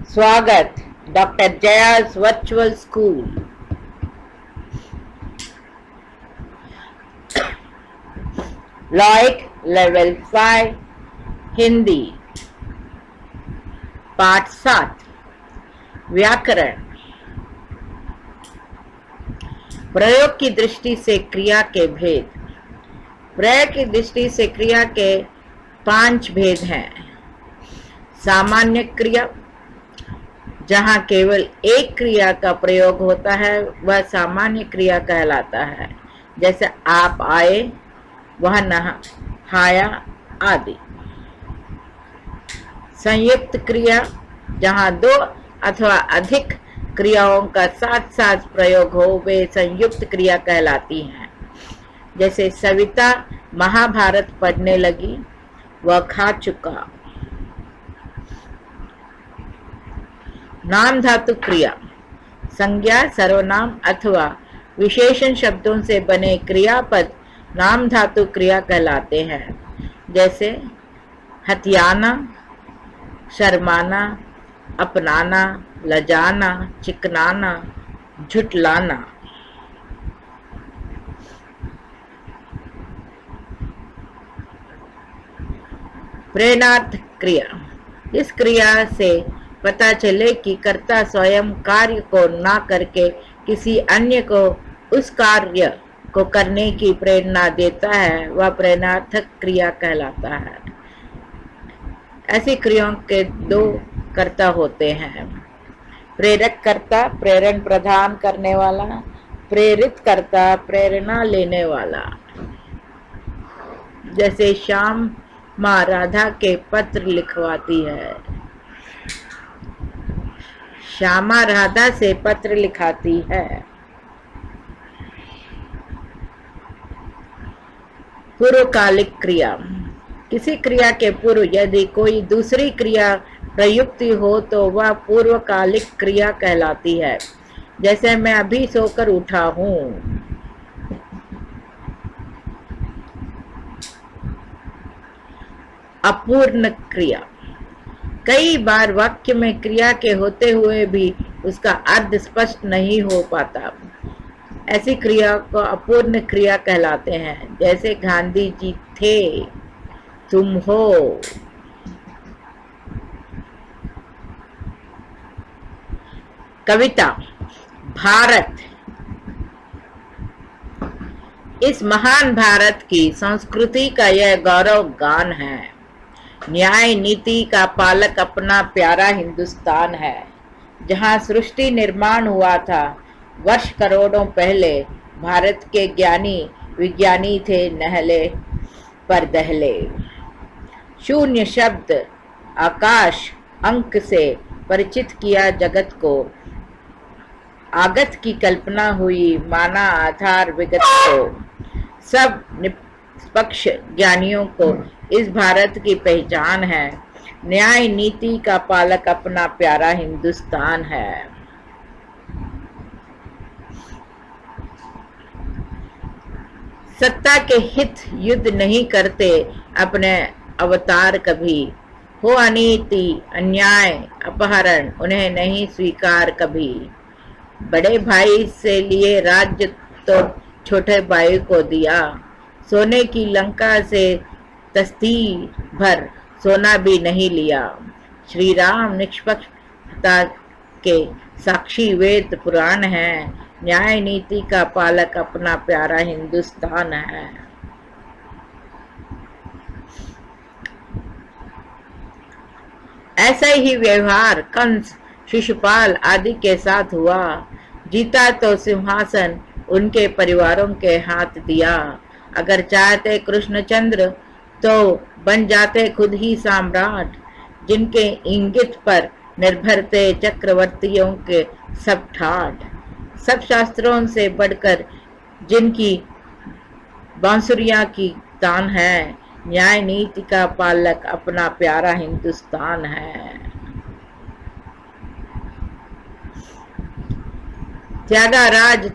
स्वागत doctor Jaya's virtual school. Like level 5 Hindi पाठ 7 व्याकरण। प्रयोग की दृष्टि से क्रिया के भेद। प्रयोग की दृष्टि से क्रिया के 5 भेद हैं। सामान्य क्रिया, जहाँ केवल एक क्रिया का प्रयोग होता है वह सामान्य क्रिया कहलाता है, जैसे आप आए, वह नहाया आदि। संयुक्त क्रिया, जहाँ 2 अथवा अधिक क्रियाओं का साथ साथ प्रयोग हो, वे संयुक्त क्रिया कहलाती हैं, जैसे सविता महाभारत पढ़ने लगी, वह खा चुका। नाम धातु क्रिया, संज्ञा, सर्वनाम अथवा विशेषण शब्दों से बने क्रियापद नाम धातु क्रिया कहलाते हैं, जैसे हथियाना, शर्माना, अपनाना, लजाना, चिकनाना, झुटलाना। प्रेरणार्थ क्रिया, इस क्रिया से पता चले कि कर्ता स्वयं कार्य को ना करके किसी अन्य को उस कार्य को करने की प्रेरणा देता है, वह प्रेरणार्थक क्रिया कहलाता है। ऐसी क्रियाओं के 2 कर्ता होते हैं, प्रेरक कर्ता, प्रेरण प्रदान करने वाला, प्रेरित कर्ता, प्रेरणा लेने वाला। जैसे श्याम माँ राधा के पत्र लिखवाती है। श्यामा राधा से पत्र लिखाती है। पूर्वकालिक क्रिया, किसी क्रिया के पूर्व यदि कोई दूसरी क्रिया प्रयुक्त हो तो वह पूर्वकालिक क्रिया कहलाती है, जैसे मैं अभी सोकर उठा हूँ। अपूर्ण क्रिया, कई बार वाक्य में क्रिया के होते हुए भी उसका अर्थ स्पष्ट नहीं हो पाता, ऐसी क्रिया को अपूर्ण क्रिया कहलाते हैं, जैसे गांधी जी थे, तुम हो। कविता, भारत, इस महान भारत की संस्कृति का यह गौरव गान है। न्याय नीति का पालक अपना प्यारा हिंदुस्तान है, जहाँ सृष्टि निर्माण हुआ था वर्ष करोड़ों पहले। भारत के ज्ञानी विज्ञानी थे नहले पर दहले। शून्य शब्द आकाश अंक से परिचित किया जगत को, आगत की कल्पना हुई माना आधार विगत को। सब निष्पक्ष ज्ञानियों को इस भारत की पहचान है। न्याय नीति का पालक अपना प्यारा हिंदुस्तान है। सत्ता के हित युद्ध नहीं करते अपने अवतार कभी, हो अनीति अन्याय अपहरण उन्हें नहीं स्वीकार कभी। बड़े भाई से लिए राज्य तो छोटे भाई को दिया, सोने की लंका से तस्ती भर सोना भी नहीं लिया। श्री राम निष्पक्षता के साक्षी वेद पुराण है, न्याय नीति का पालक अपना प्यारा हिंदुस्तान है। ऐसा ही व्यवहार कंस, शिशुपाल आदि के साथ हुआ। जीता तो सिंहासन उनके परिवारों के हाथ दिया। अगर चाहते कृष्णचंद्र तो बन जाते खुद ही सम्राट, जिनके इंगित पर निर्भर थे चक्रवर्तियों के सब ठाठ। सब शास्त्रों से बढ़कर जिनकी बांसुरियां की तान है, न्याय नीति का पालक अपना प्यारा हिंदुस्तान है। त्यागाराज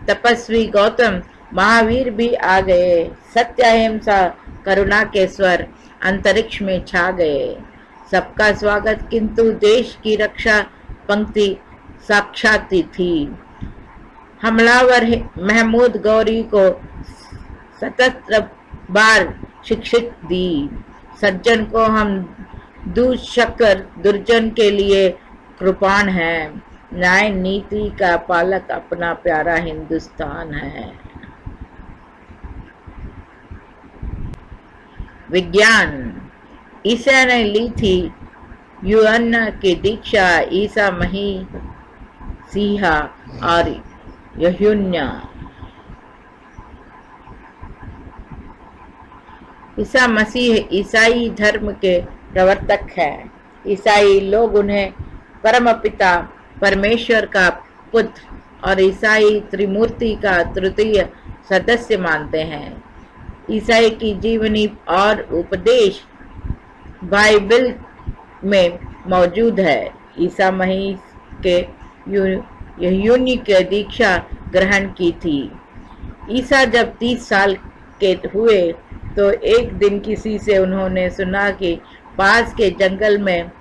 तपस्वी गौतम महावीर भी आ गए। सत्य अहिंसा करुणा के स्वर अंतरिक्ष में छा गए। सबका स्वागत, किंतु देश की रक्षा पंक्ति साक्षात थी। हमलावर महमूद गौरी को 77 बार शिक्षित दी। सज्जन को हम दुष्कर दुर्जन के लिए कृपाण है। न्याय नीति का पालक अपना प्यारा हिंदुस्तान है। विज्ञान। ईसा ने ली थी यूहन्ना की दीक्षा। ईसा मसीहा और यूहन्ना। ईसा मसीह ईसाई धर्म के प्रवर्तक है। ईसाई लोग उन्हें परमपिता परमेश्वर का पुत्र और ईसाई त्रिमूर्ति का तृतीय सदस्य मानते हैं। ईसाई की जीवनी और उपदेश बाइबल में मौजूद है। ईसा मसीह के यूहन्ना की दीक्षा ग्रहण की थी। ईसा जब 30 साल के हुए तो एक दिन किसी से उन्होंने सुना कि पास के जंगल में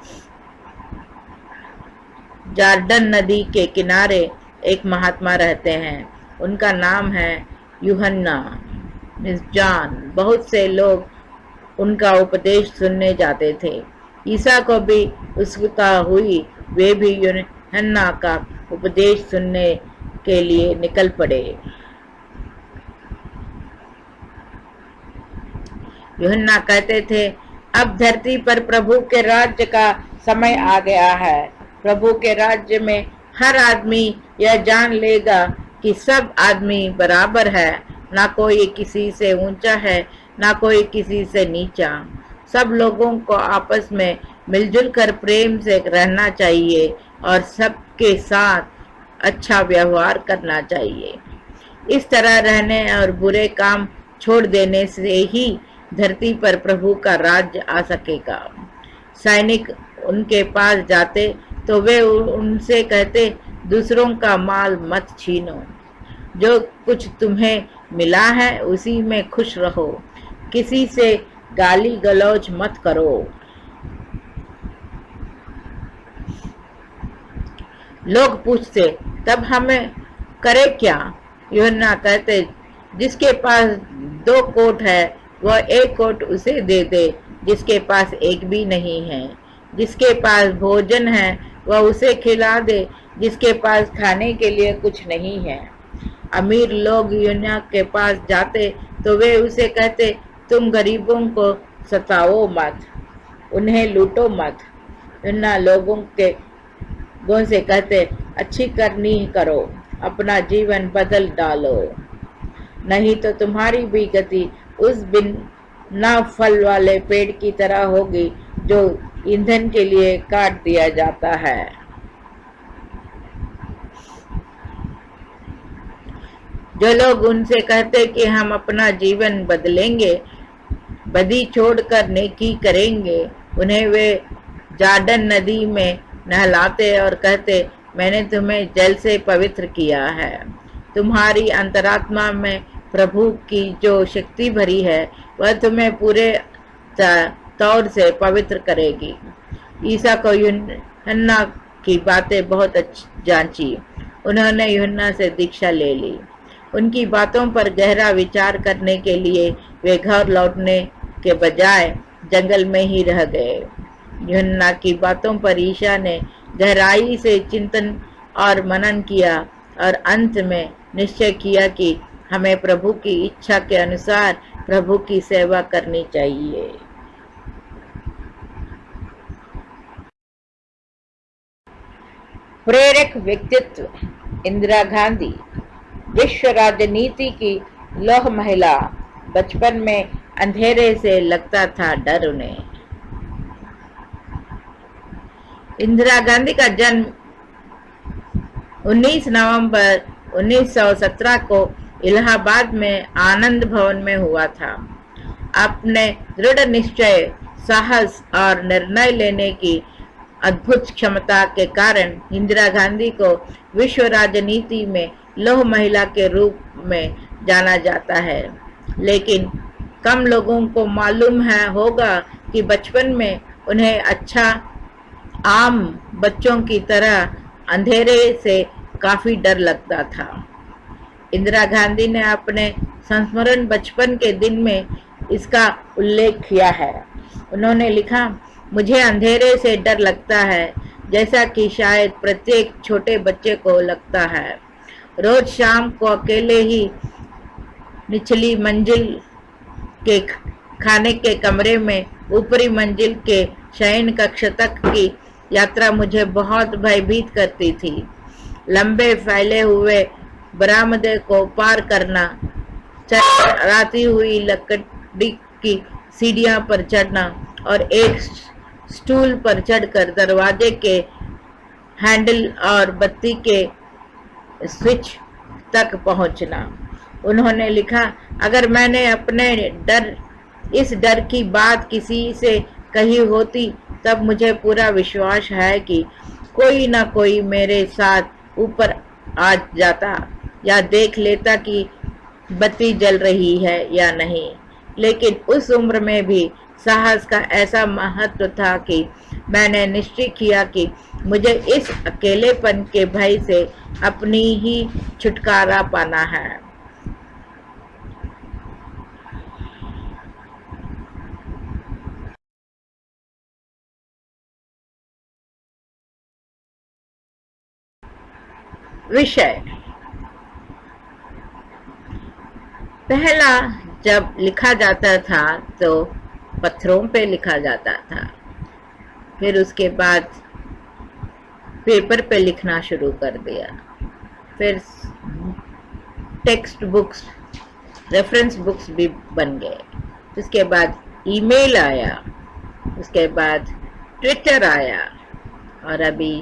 जॉर्डन नदी के किनारे एक महात्मा रहते हैं। उनका नाम है यूहन्ना, मिस जॉन। बहुत से लोग उनका उपदेश सुनने जाते थे। ईसा को भी उत्सुकता हुई। वे भी यूहन्ना का उपदेश सुनने के लिए निकल पड़े। यूहन्ना कहते थे, अब धरती पर प्रभु के राज्य का समय आ गया है। प्रभु के राज्य में हर आदमी यह जान लेगा कि सब आदमी बराबर है। ना कोई किसी से ऊंचा है, ना कोई किसी से नीचा। सब लोगों को आपस में मिलजुल कर प्रेम से रहना चाहिए और सबके साथ अच्छा व्यवहार करना चाहिए। इस तरह रहने और बुरे काम छोड़ देने से ही धरती पर प्रभु का राज्य आ सकेगा। सैनिक उनके पास जाते तो वे उनसे कहते, दूसरों का माल मत छीनो। जो कुछ तुम्हें मिला है उसी में खुश रहो। किसी से गाली गलौज मत करो। लोग पूछते, तब हमें करे क्या? यूहन्ना कहते, जिसके पास 2 कोट है वह 1 कोट उसे दे दे जिसके पास एक भी नहीं है। जिसके पास भोजन है वह उसे खिला दे जिसके पास खाने के लिए कुछ नहीं है। अमीर लोग यूहन्ना के पास जाते तो वे उसे कहते, तुम गरीबों को सताओ मत, उन्हें लूटो मत। यूहन्ना लोगों से कहते, अच्छी करनी करो, अपना जीवन बदल डालो, नहीं तो तुम्हारी भी गति उस बिना फल वाले पेड़ की तरह होगी जो ईंधन के लिए काट दिया जाता है। जो लोग उनसे कहते कि हम अपना जीवन बदलेंगे, बदी छोड़कर नेकी करेंगे, उन्हें वे जॉर्डन नदी में नहलाते और कहते, मैंने तुम्हें जल से पवित्र किया है। तुम्हारी अंतरात्मा में प्रभु की जो शक्ति भरी है वह तुम्हें पूरे तौर से पवित्र करेगी। ईसा को यूहन्ना की बातें बहुत जांची। उन्होंने यूहन्ना से दीक्षा ले ली। उनकी बातों पर गहरा विचार करने के लिए वे घर लौटने के बजाय जंगल में ही रह गए। यूहन्ना की बातों पर ईसा ने गहराई से चिंतन और मनन किया और अंत में निश्चय किया कि हमें प्रभु की इच्छा के अनुसार प्रभु की सेवा करनी चाहिए। प्रेरक व्यक्तित्व। इंदिरा गांधी विश्व राजनीति की लौह महिला। बचपन में अंधेरे से लगता था डर उन्हें। इंदिरा गांधी का जन्म 19 नवंबर 1917 को इलाहाबाद में आनंद भवन में हुआ था। अपने दृढ़ निश्चय, साहस और निर्णय लेने की अद्भुत क्षमता के कारण इंदिरा गांधी को विश्व राजनीति में लौह महिला के रूप में जाना जाता है। लेकिन कम लोगों को मालूम होगा कि बचपन में उन्हें अच्छा आम बच्चों की तरह अंधेरे से काफी डर लगता था। इंदिरा गांधी ने अपने संस्मरण बचपन के दिन में इसका उल्लेख किया है। उन्होंने लिखा, मुझे अंधेरे से डर लगता है जैसा कि शायद प्रत्येक छोटे बच्चे को लगता है। रोज शाम को अकेले ही निचली मंजिल के खाने के कमरे में ऊपरी मंजिल के शयन कक्ष तक की यात्रा मुझे बहुत भयभीत करती थी। लंबे फैले हुए बरामदे को पार करना, चकराती हुई लकड़ी की सीढ़ियों पर चढ़ना और एक स्टूल पर चढ़कर दरवाजे के हैंडल और बत्ती के स्विच तक पहुंचना। उन्होंने लिखा, अगर मैंने अपने इस डर की बात किसी से कही होती तब मुझे पूरा विश्वास है कि कोई ना कोई मेरे साथ ऊपर आ जाता या देख लेता कि बत्ती जल रही है या नहीं। लेकिन उस उम्र में भी साहस का ऐसा महत्व था कि मैंने निश्चय किया कि मुझे इस अकेलेपन के भय से अपनी ही छुटकारा पाना है। विषय पहला जब लिखा जाता था तो पत्थरों पे लिखा जाता था, फिर उसके बाद पेपर पे लिखना शुरू कर दिया, फिर टेक्स्ट बुक्स, रेफरेंस बुक्स भी बन गए, उसके बाद ईमेल आया, उसके बाद ट्विटर आया और अभी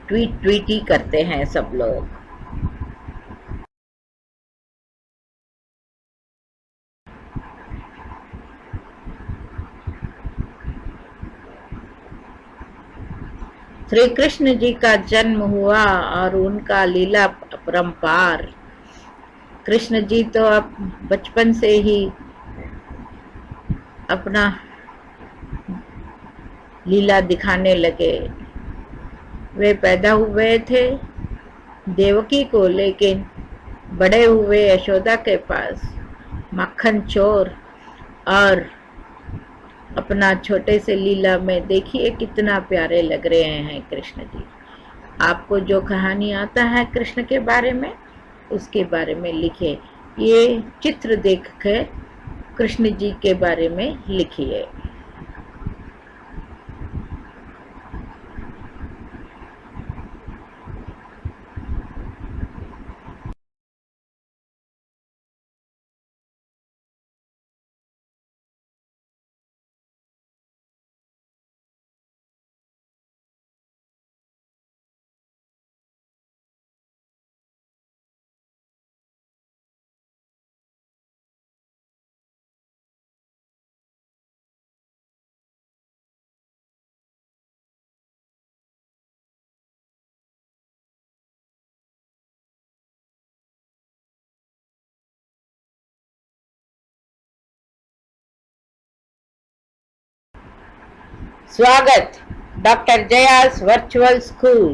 ट्वीट ही करते हैं सब लोग। श्री कृष्ण जी का जन्म हुआ और उनका लीला अपरंपार। कृष्ण जी तो अब बचपन से ही अपना लीला दिखाने लगे। वे पैदा हुए थे देवकी को, लेकिन बड़े हुए यशोदा के पास माखन चोर और अपना छोटे से लीला में देखिए कितना प्यारे लग रहे हैं कृष्ण जी। आपको जो कहानी आता है कृष्ण के बारे में उसके बारे में लिखिए, ये चित्र देख कर कृष्ण जी के बारे में लिखिए। स्वागत doctor Jaya's virtual school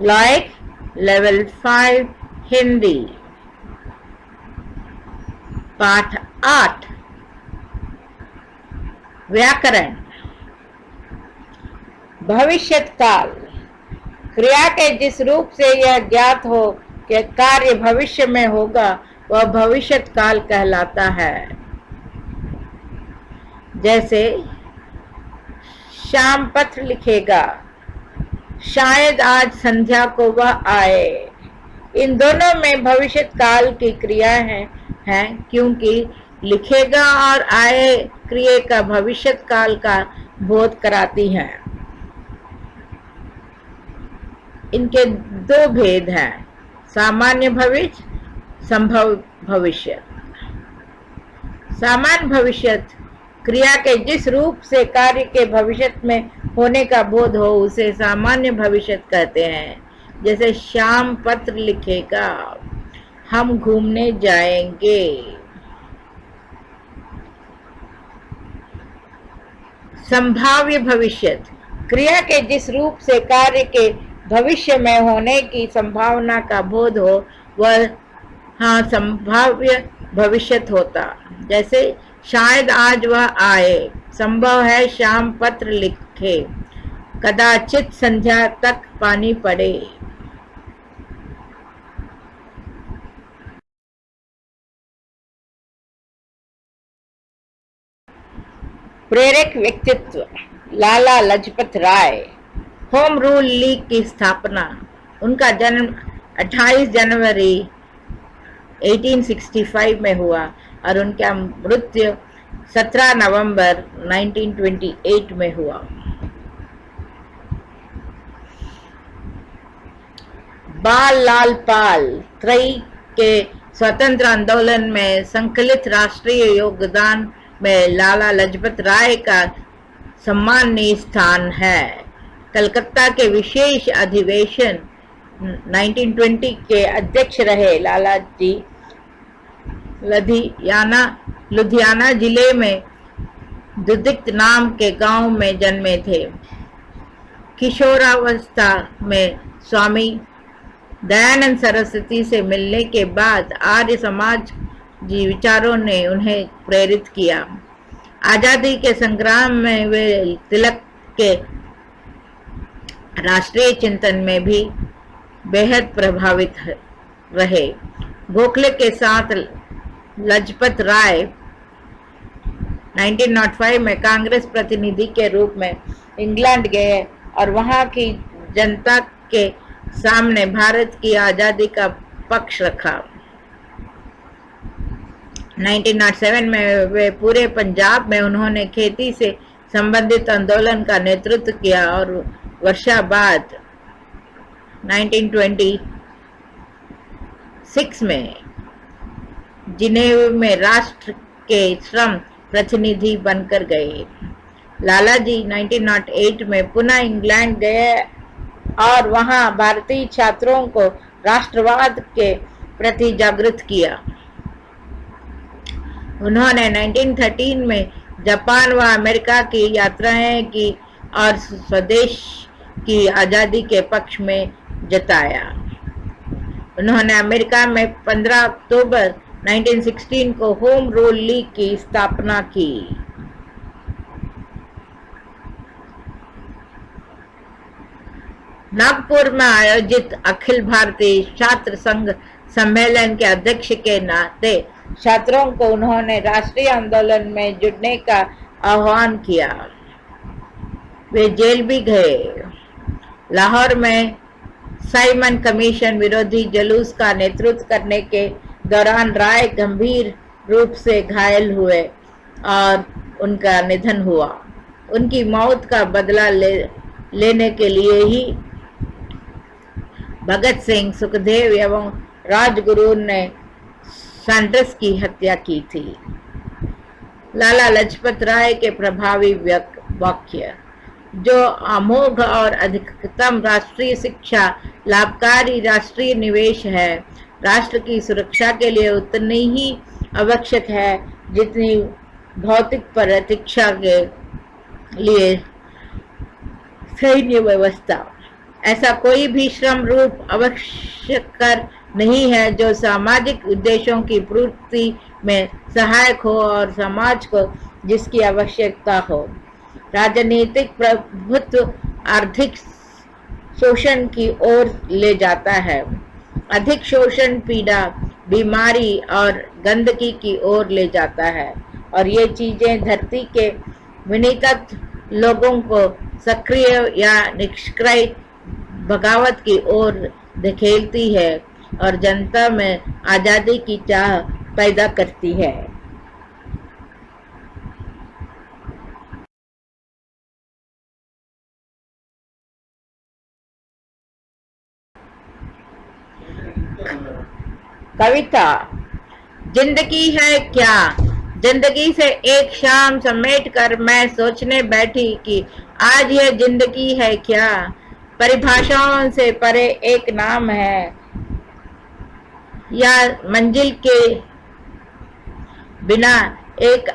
like level 5 Hindi पाठ 8 व्याकरण। भविष्यत काल क्रिया के जिस रूप से यह ज्ञात हो कि कार्य भविष्य में होगा वह भविष्यत काल कहलाता है। जैसे शाम पत्र लिखेगा, शायद आज संध्या को वह आए। इन दोनों में भविष्यत काल की क्रिया है क्योंकि लिखेगा और आए क्रिया का भविष्यत काल का बोध कराती हैं। इनके दो भेद हैं, सामान्य भविष्य, संभव भविष्य। सामान्य भविष्य क्रिया के जिस रूप से कार्य के भविष्य में होने का बोध हो उसे सामान्य भविष्य कहते हैं। जैसे शाम पत्र लिखेगा, हम घूमने जाएंगे। संभाव्य भविष्य, क्रिया के जिस रूप से कार्य के भविष्य में होने की संभावना का बोध हो वह हाँ संभाव्य भविष्यत होता। जैसे शायद आज वह आए, संभव है शाम पत्र लिखे, कदाचित संध्या तक पानी पड़े। प्रेरक व्यक्तित्व Lala Lajpat Rai. Home rule league की स्थापना। उनका जन्म 28 जनवरी 1865 में हुआ और उनका मृत्यु 17 नवंबर 1928 में हुआ। बाल लाल पाल त्रयी के स्वतंत्र आंदोलन में संकलित राष्ट्रीय योगदान में लाला लाजपत राय का सम्माननीय स्थान है। कलकत्ता के विशेष अधिवेशन 1920 के अध्यक्ष रहे। लाला जी लुधियाना जिले में दुदित नाम के गांव में जन्मे थे। किशोरावस्था में स्वामी दयानंद सरस्वती से मिलने के बाद आर्य समाज विचारों ने उन्हें प्रेरित किया। आजादी के संग्राम में वे तिलक के राष्ट्रीय चिंतन में भी बेहद प्रभावित रहे। गोखले के साथ लाजपत राय 1905 में कांग्रेस प्रतिनिधि के रूप में इंग्लैंड गए और वहां की जनता के सामने भारत की आजादी का पक्ष रखा। 1907 में वे पूरे पंजाब में उन्होंने खेती से संबंधित आंदोलन का नेतृत्व किया और वर्षा बाद 1926 में जिनेवा में राष्ट्र के श्रम प्रतिनिधि बनकर गए। लालाजी 1908 में पुनः इंग्लैंड गए और वहां भारतीय छात्रों को राष्ट्रवाद के प्रति जागृत किया। उन्होंने 1913 में जापान व अमेरिका की यात्राएं की और स्वदेश की आजादी के पक्ष में जताया। उन्होंने अमेरिका में 15 अक्टूबर 1916 को होम रूल लीग की स्थापना की। नागपुर में आयोजित अखिल भारतीय छात्र संघ सम्मेलन के अध्यक्ष के नाते छात्रों को उन्होंने राष्ट्रीय आंदोलन में जुड़ने का आह्वान किया। वे जेल भी गए। लाहौर में साइमन कमीशन विरोधी जुलूस का नेतृत्व करने के दौरान राय गंभीर रूप से घायल हुए और उनका निधन हुआ। उनकी मौत का बदला लेने के लिए ही भगत सिंह, सुखदेव एवं राजगुरु ने सैंडर्स की हत्या की थी। लाला लाजपत राय के प्रभावी वाक्य, जो अमोघ और अधिकतम राष्ट्रीय शिक्षा लाभकारी राष्ट्रीय निवेश है, राष्ट्र की सुरक्षा के लिए उतनी ही आवश्यक है जितनी भौतिक प्रतीक्षा के लिए सैन्य व्यवस्था। ऐसा कोई भी श्रम रूप आवश्यक नहीं है जो सामाजिक उद्देश्यों की पूर्ति में सहायक हो और समाज को जिसकी आवश्यकता हो। राजनीतिक प्रभुत्व आर्थिक शोषण की ओर ले जाता है। अधिक शोषण पीड़ा, बीमारी और गंदगी की ओर ले जाता है और ये चीजें धरती के विनीत लोगों को सक्रिय या निष्क्रिय बगावत की ओर धकेलती है और जनता में आजादी की चाह पैदा करती है। कविता। जिंदगी है क्या। जिंदगी से एक शाम समेट कर मैं सोचने बैठी कि आज यह जिंदगी है क्या। परिभाषाओं से परे एक नाम है या मंजिल के बिना एक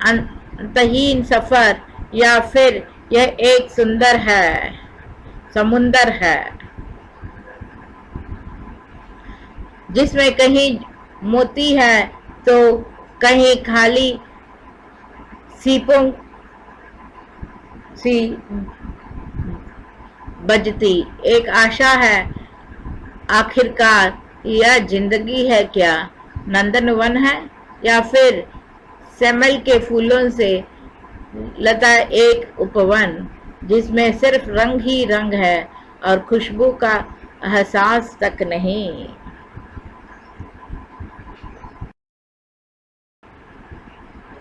अंतहीन सफर, या फिर यह एक सुंदर है समुंदर है जिसमें कहीं मोती है तो कहीं खाली सीपों सी बजती एक आशा है आखिरकार यह जिंदगी है क्या नंदनवन है या फिर सेमल के फूलों से लता एक उपवन जिसमें सिर्फ रंग ही रंग है और खुशबू का एहसास तक नहीं।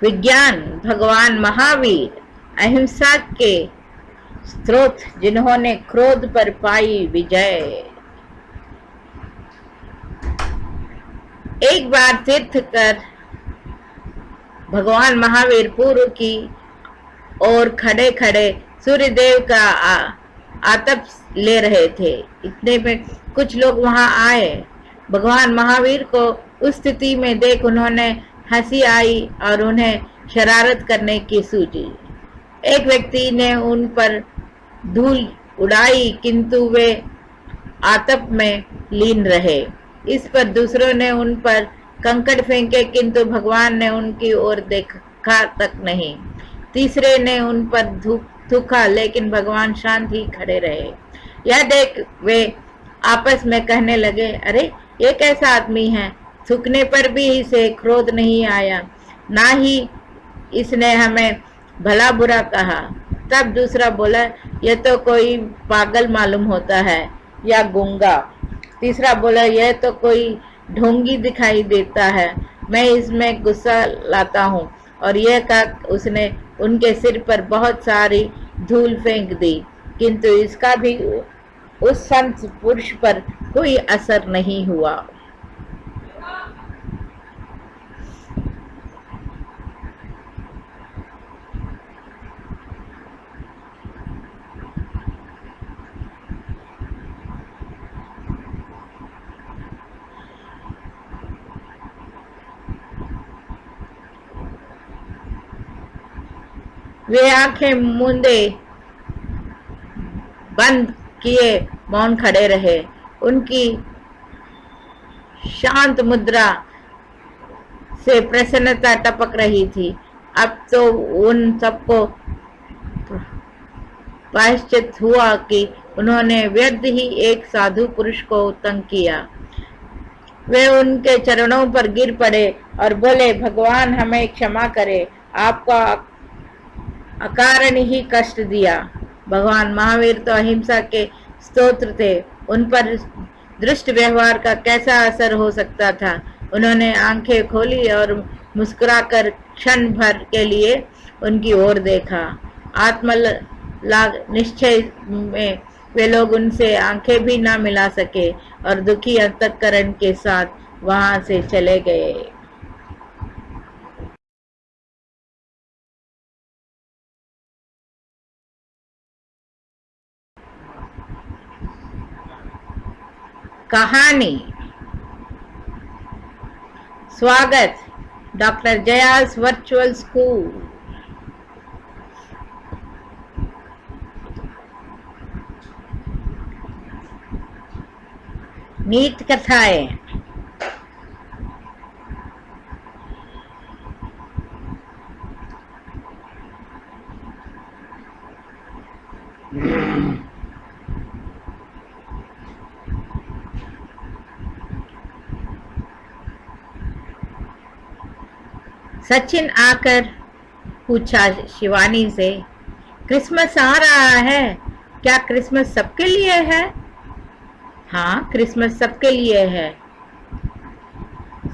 विज्ञान भगवान महावीर अहिंसा के स्रोत जिन्होंने क्रोध पर पाई विजय। एक बार तीर्थ कर भगवान महावीर पूर्व की ओर खड़े खड़े सूर्यदेव का आतप ले रहे थे। इतने में कुछ लोग वहां आए। भगवान महावीर को उस स्थिति में देख उन्होंने हंसी आई और उन्हें शरारत करने की सूझी। एक व्यक्ति ने उन पर धूल उड़ाई किंतु वे आतप में लीन रहे। इस पर दूसरों ने उन पर कंकड़ फेंके किंतु भगवान ने उनकी ओर देखा तक नहीं। तीसरे ने उन पर थूका लेकिन भगवान शांत ही खड़े रहे। यह देख वे आपस में कहने लगे, अरे ये कैसा आदमी है, थूकने पर भी इसे क्रोध नहीं आया, ना ही इसने हमें भला बुरा कहा। तब दूसरा बोला, यह तो कोई पागल मालूम होता है या गूंगा। तीसरा बोला, यह तो कोई ढोंगी दिखाई देता है, मैं इसमें गुस्सा लाता हूँ। और यह कहा उसने उनके सिर पर बहुत सारी धूल फेंक दी किंतु इसका भी उस संत पुरुष पर कोई असर नहीं हुआ। वे आंखें मूंदे बंद किए मौन खड़े रहे। उनकी शांत मुद्रा से प्रसन्नता टपक रही थी। अब तो उन सबको प्रायश्चित हुआ कि उन्होंने व्यर्थ ही एक साधु पुरुष को तंग किया। वे उनके चरणों पर गिर पड़े और बोले, भगवान हमें क्षमा करे, आपका अकारण ही कष्ट दिया। भगवान महावीर तो अहिंसा के स्तोत्र थे, उन पर दृष्ट व्यवहार का कैसा असर हो सकता था। उन्होंने आंखें खोली और मुस्कुराकर क्षण भर के लिए उनकी ओर देखा। आत्मलाग निश्चय में वे लोग उनसे आंखें भी ना मिला सके और दुखी अंतःकरण के साथ वहां से चले गए। कहानी स्वागत डॉक्टर जयास वर्चुअल स्कूल। नीत कथाएं। सचिन आकर पूछा शिवानी से, क्रिसमस आ रहा है, क्या क्रिसमस सबके लिए है? हाँ, क्रिसमस सबके लिए है।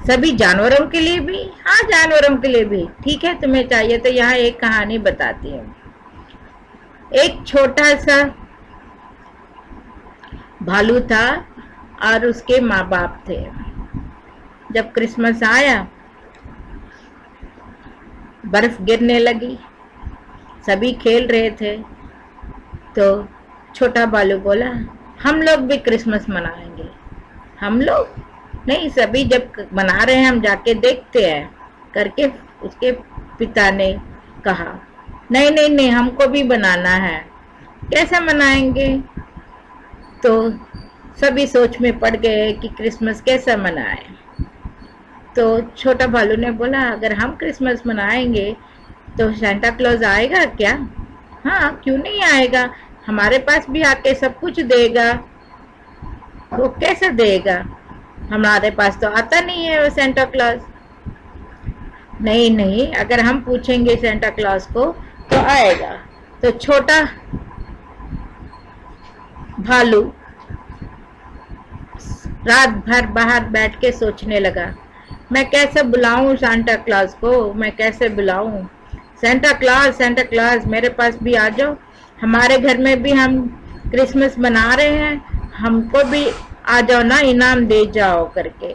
सभी जानवरों के लिए भी? हाँ, जानवरों के लिए भी। ठीक है, तुम्हें चाहिए तो यहाँ एक कहानी बताती हूँ। एक छोटा सा भालू था और उसके माँ बाप थे। जब क्रिसमस आया, बर्फ गिरने लगी, सभी खेल रहे थे, तो छोटा भालू बोला, हम लोग भी क्रिसमस मनाएंगे। हम लोग नहीं, सभी जब मना रहे हैं हम जाके देखते हैं करके उसके पिता ने कहा। नहीं नहीं नहीं, हमको भी बनाना है। कैसे मनाएंगे? तो सभी सोच में पड़ गए कि क्रिसमस कैसे मनाएं। तो छोटा भालू ने बोला, अगर हम क्रिसमस मनाएंगे तो सांता क्लॉज आएगा क्या? हाँ, क्यों नहीं आएगा, हमारे पास भी आके सब कुछ देगा। वो कैसे देगा, हमारे पास तो आता नहीं है वो सेंटा क्लॉज। नहीं नहीं, अगर हम पूछेंगे सेंटा क्लॉज को तो आएगा। तो छोटा भालू रात भर बाहर बैठ के सोचने लगा, मैं कैसे बुलाऊं सांता क्लॉज को, मैं कैसे बुलाऊं? सेंटा क्लॉज मेरे पास भी आ जाओ, हमारे घर में भी हम क्रिसमस मना रहे हैं, हमको भी आ जाओ ना, इनाम दे जाओ करके।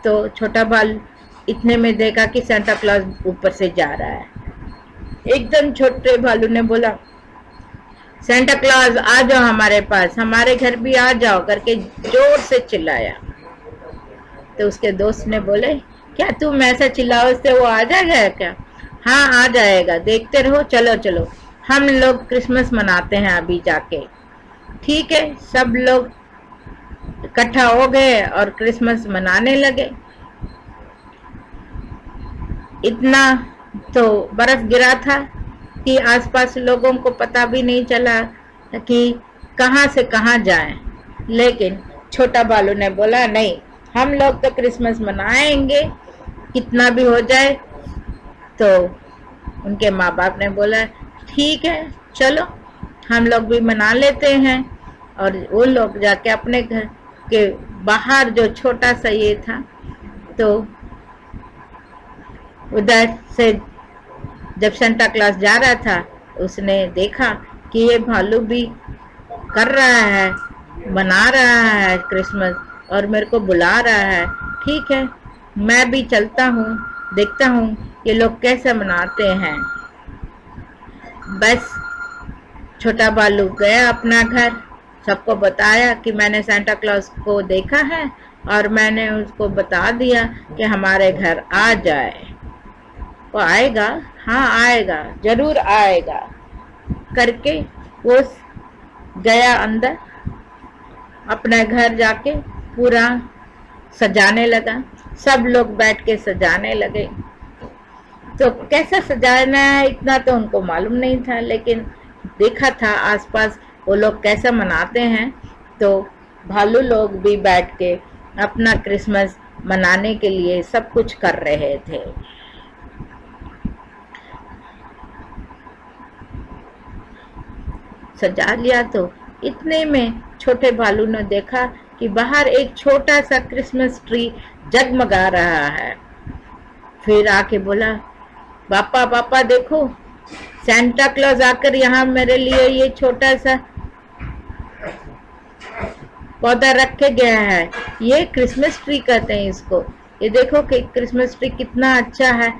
तो छोटा भालू इतने में देखा कि सेंटा क्लॉज ऊपर से जा रहा है। एकदम छोटे भालू ने बोला, सेंटा क्लॉज आ जाओ हमारे पास, हमारे घर भी आ जाओ करके जोर से चिल्लाया। तो उसके दोस्त ने बोले, क्या तुम ऐसा चिल्लाओ से वो आ जाएगा क्या? हाँ आ जाएगा, देखते रहो, चलो चलो हम लोग क्रिसमस मनाते हैं अभी जाके। ठीक है, सब लोग इकट्ठा हो गए और क्रिसमस मनाने लगे। इतना तो बर्फ गिरा था कि आसपास लोगों को पता भी नहीं चला कि कहाँ से कहाँ जाएं। लेकिन छोटा भालू ने बोला, नहीं, हम लोग तो क्रिसमस मनाएंगे कितना भी हो जाए। तो उनके माँ बाप ने बोला, ठीक है चलो हम लोग भी मना लेते हैं। और वो लोग जाके अपने घर के बाहर जो छोटा सा ये था, तो उधर से जब सेंटा क्लॉज जा रहा था उसने देखा कि ये भालू भी कर रहा है, मना रहा है क्रिसमस और मेरे को बुला रहा है। ठीक है, मैं भी चलता हूँ, देखता हूँ ये लोग कैसे मनाते हैं। बस छोटा भालू गया अपना घर, सबको बताया कि मैंने सेंटा क्लॉज को देखा है और मैंने उसको बता दिया कि हमारे घर आ जाए। वो आएगा, हाँ आएगा, जरूर आएगा करके वो गया अंदर, अपने घर जाके पूरा सजाने लगा। सब लोग बैठ के सजाने लगे। तो कैसा सजाना है इतना तो उनको मालूम नहीं था, लेकिन देखा था आसपास वो लोग कैसे मनाते हैं। तो भालू लोग भी बैठ के अपना क्रिसमस मनाने के लिए सब कुछ कर रहे थे। सजा लिया तो इतने में छोटे भालू ने देखा कि बाहर एक छोटा सा क्रिसमस ट्री जगमगा रहा है। फिर आके बोला, पापा पापा देखो, सेंटा क्लॉज आकर यहाँ मेरे लिए ये छोटा सा पौधा रख के गया है, ये क्रिसमस ट्री कहते हैं इसको। ये देखो कि क्रिसमस ट्री कितना अच्छा है,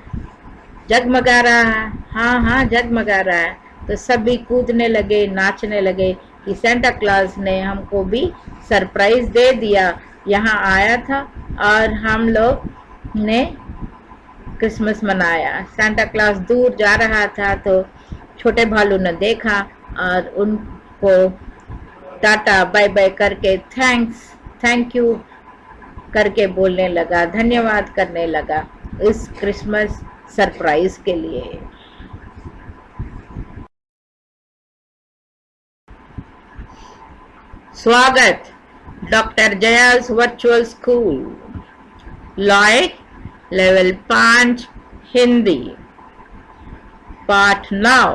जगमगा रहा है। हाँ हाँ जगमगा रहा है। तो सभी कूदने लगे, नाचने लगे कि सेंटा क्लॉज ने हमको भी सरप्राइज दे दिया, यहाँ आया था और हम लोग ने क्रिसमस मनाया। सेंटा क्लॉज दूर जा रहा था तो छोटे भालू ने देखा और उनको टाटा बाय बाय करके थैंक यू करके बोलने लगा, धन्यवाद करने लगा इस क्रिसमस सरप्राइज के लिए। स्वागत doctor Jaya's virtual school Lloyd level 5 Hindi पाठ 9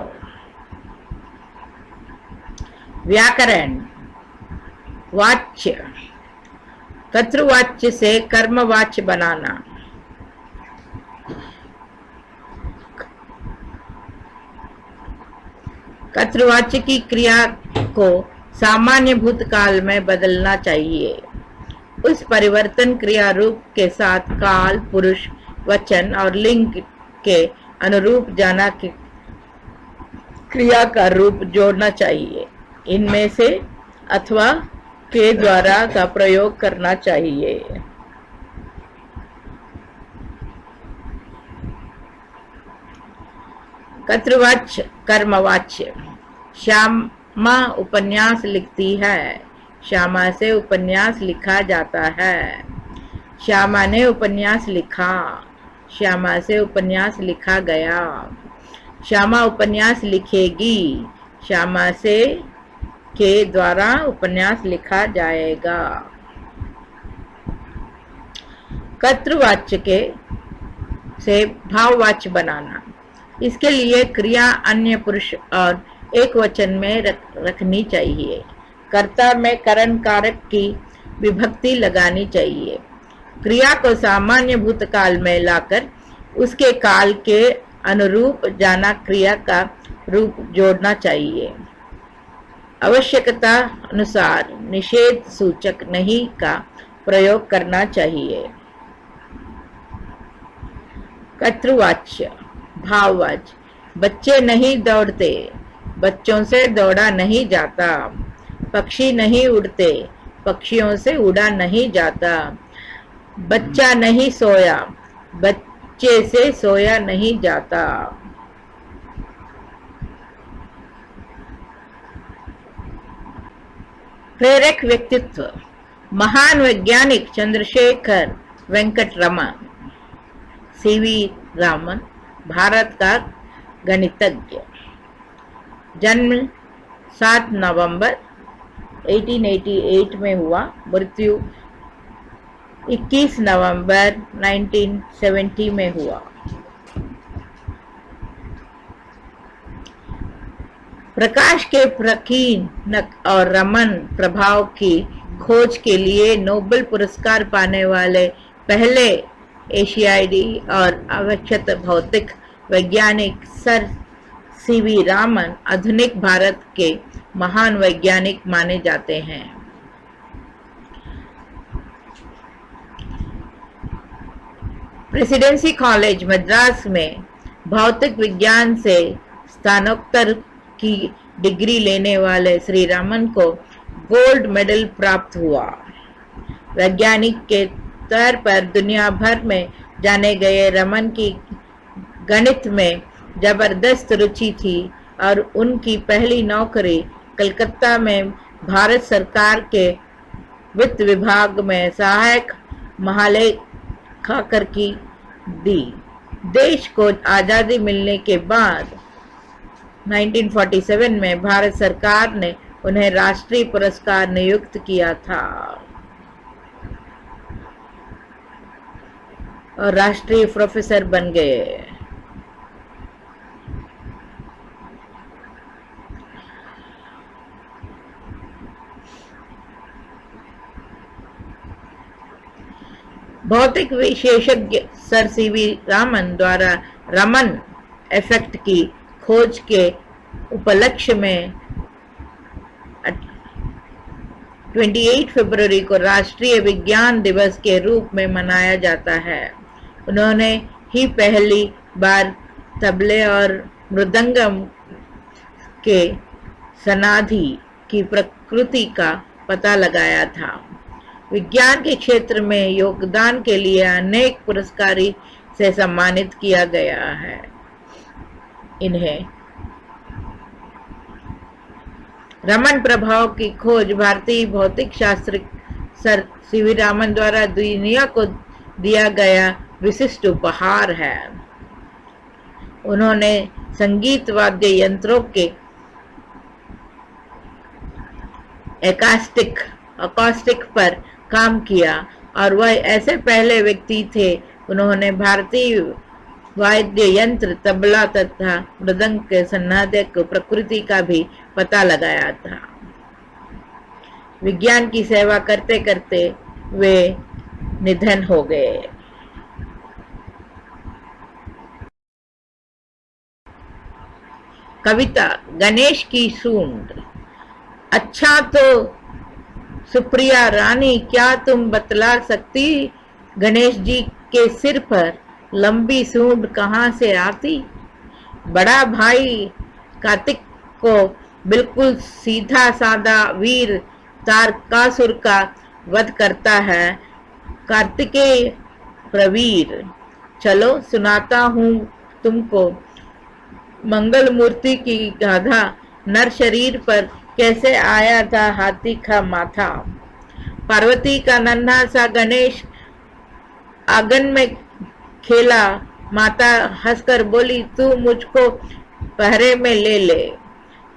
व्याकरण। वाच्य, कर्तृवाच्य से कर्मवाच्य बनाना। कर्तृवाच्य की क्रिया को सामान्य भूतकाल में बदलना चाहिए। उस परिवर्तन क्रिया रूप के साथ काल, पुरुष, वचन और लिंग के अनुरूप जाना की क्रिया का रूप जोड़ना चाहिए। इनमें से अथवा के द्वारा का प्रयोग करना चाहिए। कर्तृवाच्य कर्मवाच्य। श्यामा उपन्यास लिखती है। श्यामा से उपन्यास लिखा जाता है। श्यामा ने उपन्यास लिखा। श्यामा से उपन्यास लिखा गया। श्यामा उपन्यास लिखेगी। श्यामा से के द्वारा उपन्यास लिखा जाएगा। कर्तृवाच्य के से भाववाच्य बनाना। इसके लिए क्रिया अन्य पुरुष और एक वचन में रखनी चाहिए। कर्ता में करण कारक की विभक्ति लगानी चाहिए। क्रिया को सामान्य भूतकाल में लाकर उसके काल के अनुरूप जाना क्रिया का रूप जोड़ना चाहिए। आवश्यकता अनुसार निषेध सूचक नहीं का प्रयोग करना चाहिए। कर्तृवाच्य भाववाच्य। बच्चे नहीं दौड़ते, बच्चों से दौड़ा नहीं जाता। पक्षी नहीं उड़ते, पक्षियों से उड़ा नहीं जाता। बच्चा नहीं सोया, बच्चे से सोया नहीं जाता। प्रेरक व्यक्तित्व। महान वैज्ञानिक चंद्रशेखर वेंकट रमन। सीवी रामन भारत का गणितज्ञ। जन्म 7 नवंबर 1888 में हुआ। मृत्यु 21 नवंबर 1970 में हुआ। प्रकाश के प्रकीर्णक और रमन प्रभाव की खोज के लिए नोबेल पुरस्कार पाने वाले पहले एशियाई और अवक्षत भौतिक वैज्ञानिक सर सीवी रामन आधुनिक भारत के महान वैज्ञानिक माने जाते हैं। प्रेसिडेंसी कॉलेज मद्रास में भौतिक विज्ञान से स्नातकोत्तर की डिग्री लेने वाले श्री रामन को गोल्ड मेडल प्राप्त हुआ। वैज्ञानिक के तौर पर दुनिया भर में जाने गए रमन की गणित में जबरदस्त रुचि थी और उनकी पहली नौकरी कलकत्ता में भारत सरकार के वित्त विभाग में सहायक महालेखाकार की दी। देश को आजादी मिलने के बाद 1947 में भारत सरकार ने उन्हें राष्ट्रीय पुरस्कार नियुक्त किया था और राष्ट्रीय प्रोफेसर बन गए। भौतिक विशेषज्ञ सर सीवी रामन द्वारा रमन इफेक्ट की खोज के उपलक्ष्य में 28 फरवरी को राष्ट्रीय विज्ञान दिवस के रूप में मनाया जाता है। उन्होंने ही पहली बार तबले और मृदंगम के सनाधि की प्रकृति का पता लगाया था। विज्ञान के क्षेत्र में योगदान के लिए अनेक पुरस्कारों से सम्मानित किया गया है। इन्हें रमन प्रभाव की खोज भारतीय भौतिक शास्त्र सर सीवी रामन द्वारा दुनिया को दिया गया विशिष्ट उपहार है। उन्होंने संगीत वाद्य यंत्रों के अकॉस्टिक पर काम किया और वह ऐसे पहले व्यक्ति थे। उन्होंने भारतीय वाद्य यंत्र तबला तथा मृदंग के सन्नादक प्रकृति का भी पता लगाया था। विज्ञान की सेवा करते करते वे निधन हो गए। कविता गणेश की सूंड। अच्छा तो सुप्रिया रानी, क्या तुम बतला सकती गणेश जी के सिर पर लंबी सूंड कहाँ से आती? बड़ा भाई कार्तिक को बिल्कुल सीधा साधा वीर तारकासुर का वध करता है। कार्तिकेय प्रवीर, चलो सुनाता हूँ तुमको मंगल मूर्ति की गाधा नर शरीर पर कैसे आया था हाथी का माथा। पार्वती का नन्हा सा गणेश आंगन में खेला। माता हंसकर बोली, तू मुझको पहरे में ले ले।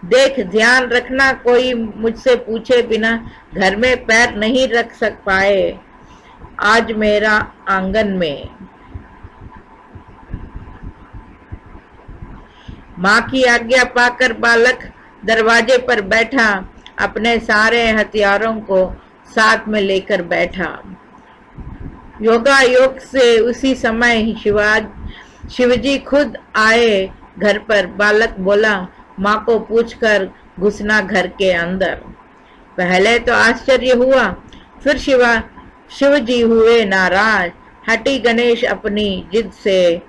देख, ध्यान रखना, कोई मुझसे पूछे बिना घर में पैर नहीं रख पाए आज मेरा आंगन में। माँ की आज्ञा पाकर बालक दरवाजे पर बैठा, अपने सारे हथियारों को साथ में लेकर बैठा। योगायोग से उसी समय शिवजी खुद आए घर पर। बालक बोला, माँ को पूछकर घुसना घर के अंदर। पहले तो आश्चर्य हुआ, फिर शिवजी हुए नाराज। हटी गणेश अपनी जिद से,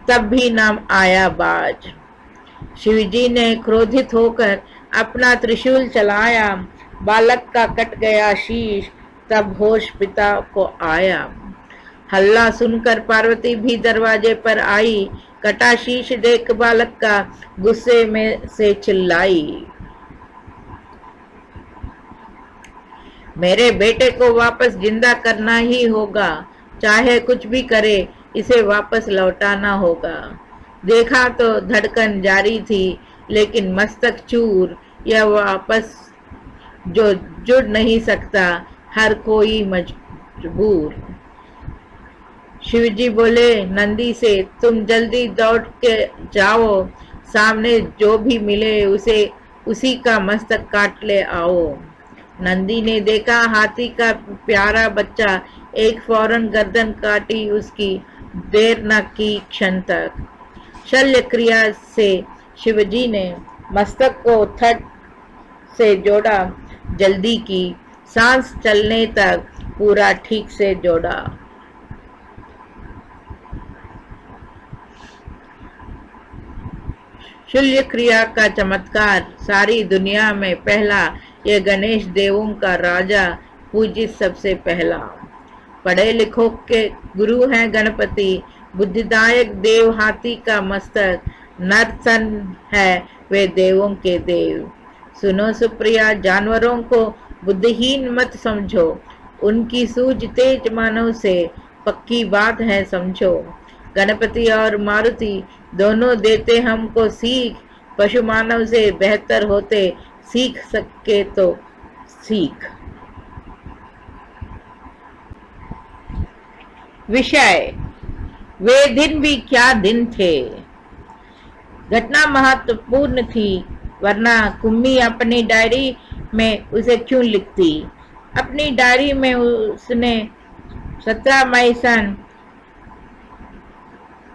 तब भी न आया बाज। शिवजी ने क्रोधित होकर अपना त्रिशूल चलाया। बालक का कट गया शीश, तब होश पिता को आया। हल्ला सुनकर पार्वती भी दरवाजे पर आई। कटा शीश देख बालक का गुस्से में से चिल्लाई, मेरे बेटे को वापस जिंदा करना ही होगा, चाहे कुछ भी करे इसे वापस लौटाना होगा। देखा तो धड़कन जारी थी, लेकिन मस्तक चूर, यह वापस जो जुड़ नहीं सकता, हर कोई मजबूर। शिवजी बोले नंदी से, तुम जल्दी दौड़ के जाओ, सामने जो भी मिले उसे उसी का मस्तक काट ले आओ। नंदी ने देखा हाथी का प्यारा बच्चा, एक फौरन गर्दन काटी उसकी, देर न की क्षण तक। शल्य क्रिया से शिवजी ने मस्तक को थट से जोड़ा, जल्दी की, सांस चलने तक पूरा ठीक से जोड़ा। शल्य क्रिया का चमत्कार सारी दुनिया में पहला, यह गणेश देवों का राजा, पूजित सबसे पहला। पढ़े लिखों के गुरु हैं गणपति, बुद्धिदायक देव हाथी का मस्तक, नर्तन है वे देवों के देव। सुनो सुप्रिया, जानवरों को बुद्धिहीन मत समझो, उनकी सूझ तेज मानव से पक्की बात है समझो। गणपति और मारुति दोनों देते हमको सीख, पशु मानव से बेहतर होते, सीख सके तो सीख। विषय, वे दिन भी क्या दिन थे। घटना महत्वपूर्ण थी, वरना कुम्मी अपनी डायरी में उसे क्यों लिखती। अपनी डायरी में उसने 17 मई सन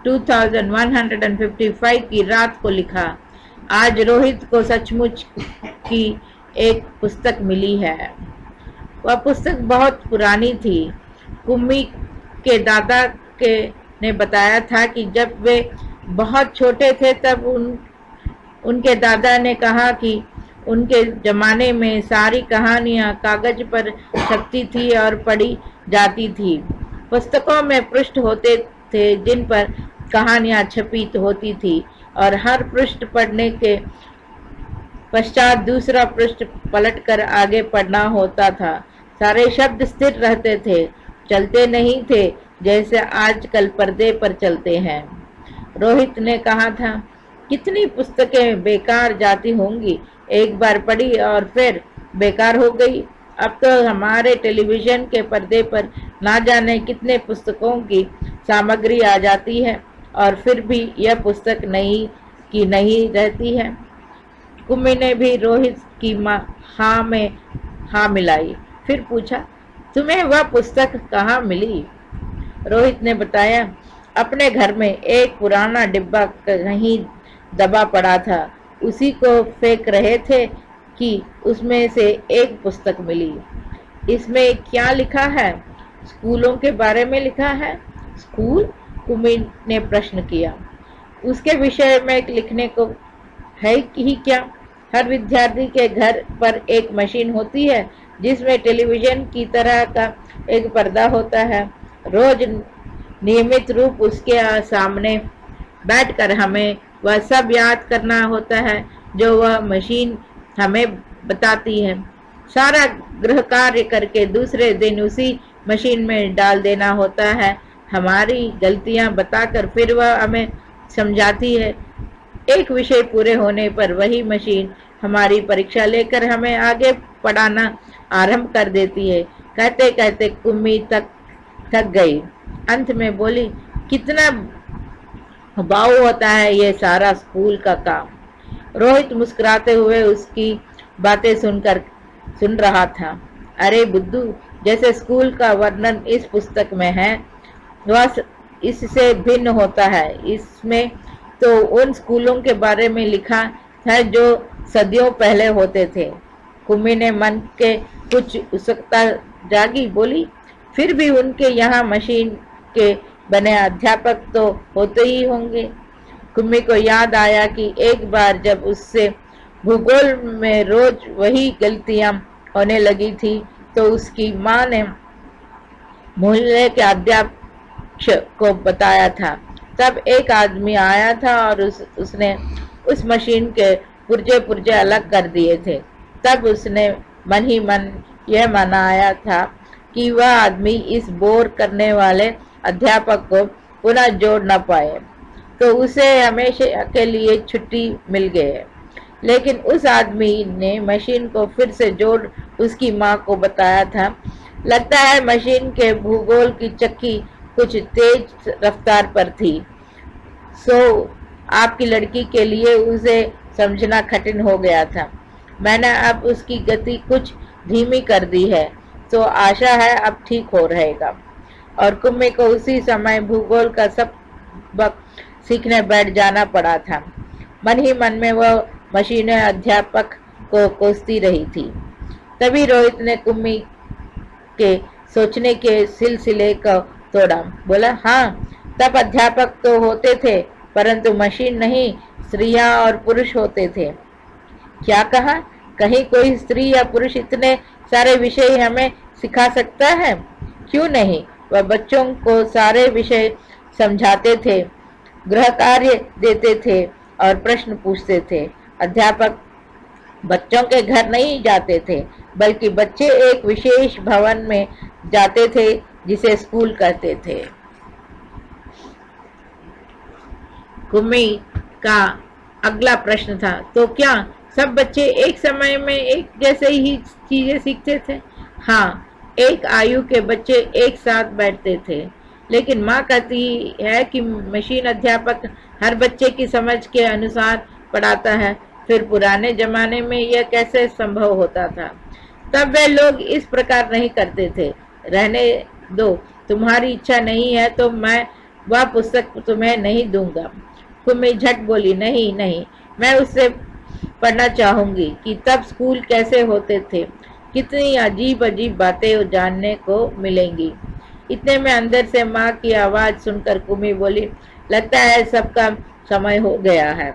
2155 की रात को लिखा, आज रोहित को सचमुच की एक पुस्तक मिली है। वह पुस्तक बहुत पुरानी थी। कुम्मी के दादा ने बताया था कि जब वे बहुत छोटे थे तब उनके दादा ने कहा कि उनके जमाने में सारी कहानियां कागज पर छपती थी और पढ़ी जाती थी। पुस्तकों में पृष्ठ होते थे जिन पर कहानियां छपी होती थी और हर पृष्ठ पढ़ने के पश्चात दूसरा पृष्ठ पलटकर आगे पढ़ना होता था। सारे शब्द स्थिर रहते थे, चलते नहीं थे जैसे आजकल पर्दे पर चलते हैं। रोहित ने कहा था, कितनी पुस्तकें बेकार जाती होंगी, एक बार पढ़ी और फिर बेकार हो गई। अब तो हमारे टेलीविजन के पर्दे पर ना जाने कितने पुस्तकों की सामग्री आ जाती है और फिर भी यह पुस्तक नहीं की नहीं रहती है। कुम्मी ने भी रोहित की हाँ में हाँ मिलाई, फिर पूछा, तुम्हें वह पुस्तक कहाँ मिली। रोहित ने बताया, अपने घर में एक पुराना डिब्बा कहीं दबा पड़ा था, उसी को फेंक रहे थे कि उसमें से एक पुस्तक मिली। इसमें क्या लिखा है? स्कूलों के बारे में लिखा है। स्कूल? कुम्मी ने प्रश्न किया। उसके विषय में लिखने को है ही क्या? हर विद्यार्थी के घर पर एक मशीन होती है जिसमें टेलीविजन की तरह का एक पर्दा होता है। रोज नियमित रूप उसके सामने बैठकर हमें वह सब याद करना होता है जो वह मशीन हमें बताती है। सारा गृह कार्य करके दूसरे दिन उसी मशीन में डाल देना होता है। हमारी गलतियां बताकर फिर वह हमें समझाती है। एक विषय पूरे होने पर वही मशीन हमारी परीक्षा लेकर हमें आगे पढ़ाना आरंभ कर देती है। कहते कहते कुम्मी तक थक गई। अंत में बोली, कितना बाऊ होता है ये सारा स्कूल का काम। रोहित मुस्कुराते हुए उसकी बातें सुन रहा था। अरे बुद्धू, जैसे स्कूल का वर्णन इस पुस्तक में है वह इससे भिन्न होता है। इसमें तो उन स्कूलों के बारे में लिखा है जो सदियों पहले होते थे। कुम्मी ने मन के कुछ उत्सुकता जागी, बोली, फिर भी उनके यहाँ मशीन के बने अध्यापक तो होते ही होंगे। कुम्मी को याद आया कि एक बार जब उससे भूगोल में रोज वही गलतियां होने लगी थी तो उसकी माँ ने मोहल्ले के अध्यक्ष को बताया था। तब एक आदमी आया था और उसने उस मशीन के पुर्जे पुर्जे अलग कर दिए थे। तब उसने मन ही मन यह मनाया था कि वह आदमी इस बोर करने वाले अध्यापक को पुनः जोड़ न पाए, तो उसे हमेशा के लिए छुट्टी मिल गई। लेकिन उस आदमी ने मशीन को फिर से जोड़ उसकी माँ को बताया था। लगता है मशीन के भूगोल की चक्की कुछ तेज रफ्तार पर थी, सो आपकी लड़की के लिए उसे समझना कठिन हो गया था। मैंने अब उसकी गति कुछ धीमी कर दी है, तो आशा है अब ठीक हो रहेगा। और कुम्मी को उसी समय भूगोल का सबक सीखने बैठ जाना पड़ा था। मन ही मन में वह मशीन अध्यापक को कोसती रही थी। तभी रोहित ने कुम्मी के सोचने के सिलसिले को तोड़ा। बोला, हाँ, तब अध्यापक तो होते थे, परंतु मशीन नहीं, स्त्रियां और पुरुष होते थे। क्या कहा? कहीं कोई स्त्री या पुरुष इतने सारे विषय हमें सिखा सकता है? क्यों नहीं, वह बच्चों को सारे विषय समझाते थे, गृह कार्य देते थे और प्रश्न पूछते थे। अध्यापक बच्चों के घर नहीं जाते थे, बल्कि बच्चे एक विशेष भवन में जाते थे जिसे स्कूल कहते थे। कुम्मी का अगला प्रश्न था, तो क्या सब बच्चे एक समय में एक जैसे ही चीजें सीखते थे? हाँ, एक आयु के बच्चे एक साथ बैठते थे, लेकिन माँ कहती है कि मशीन अध्यापक हर बच्चे की समझ के अनुसार पढ़ाता है। फिर पुराने जमाने में यह कैसे संभव होता था? तब वे लोग इस प्रकार नहीं करते थे। रहने दो, तुम्हारी इच्छा नहीं है तो मैं वह पुस्तक तुम्हें नहीं दूंगा। कुम्मी झट बोली, नहीं नहीं, मैं उससे पढ़ना चाहूंगी कि तब स्कूल कैसे होते थे, कितनी अजीब अजीब बातें जानने को मिलेंगी। इतने में अंदर से माँ की आवाज सुनकर कुम्मी बोली, लगता है सबका समय हो गया है।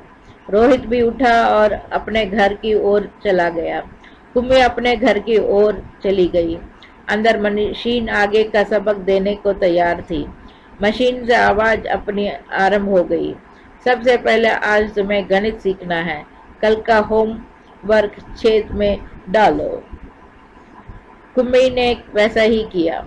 रोहित भी उठा और अपने घर की ओर चला गया। कुम्मी अपने घर की ओर चली गई। अंदर मशीन आगे का सबक देने को तैयार थी। मशीन से आवाज अपनी आरंभ हो गई। सबसे पहले आज तुम्हें गणित सीखना है, कल का होमवर्क छेद में डालो। कुम्मी ने वैसा ही किया।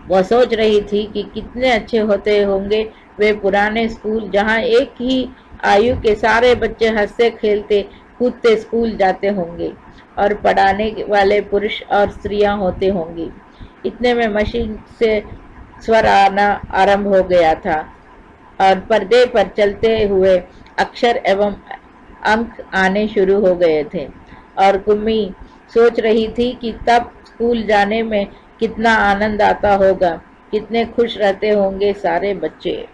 वह सोच रही थी कि कितने अच्छे होते होंगे वे पुराने स्कूल, जहाँ एक ही आयु के सारे बच्चे हंसते खेलते कूदते स्कूल जाते होंगे और पढ़ाने वाले पुरुष और स्त्रियां होते होंगी। इतने में मशीन से स्वर आना आरंभ हो गया था और पर्दे पर चलते हुए अक्षर एवं अंक आने शुरू हो गए थे। और कुम्मी सोच रही थी कि तब स्कूल जाने में कितना आनंद आता होगा, कितने खुश रहते होंगे सारे बच्चे।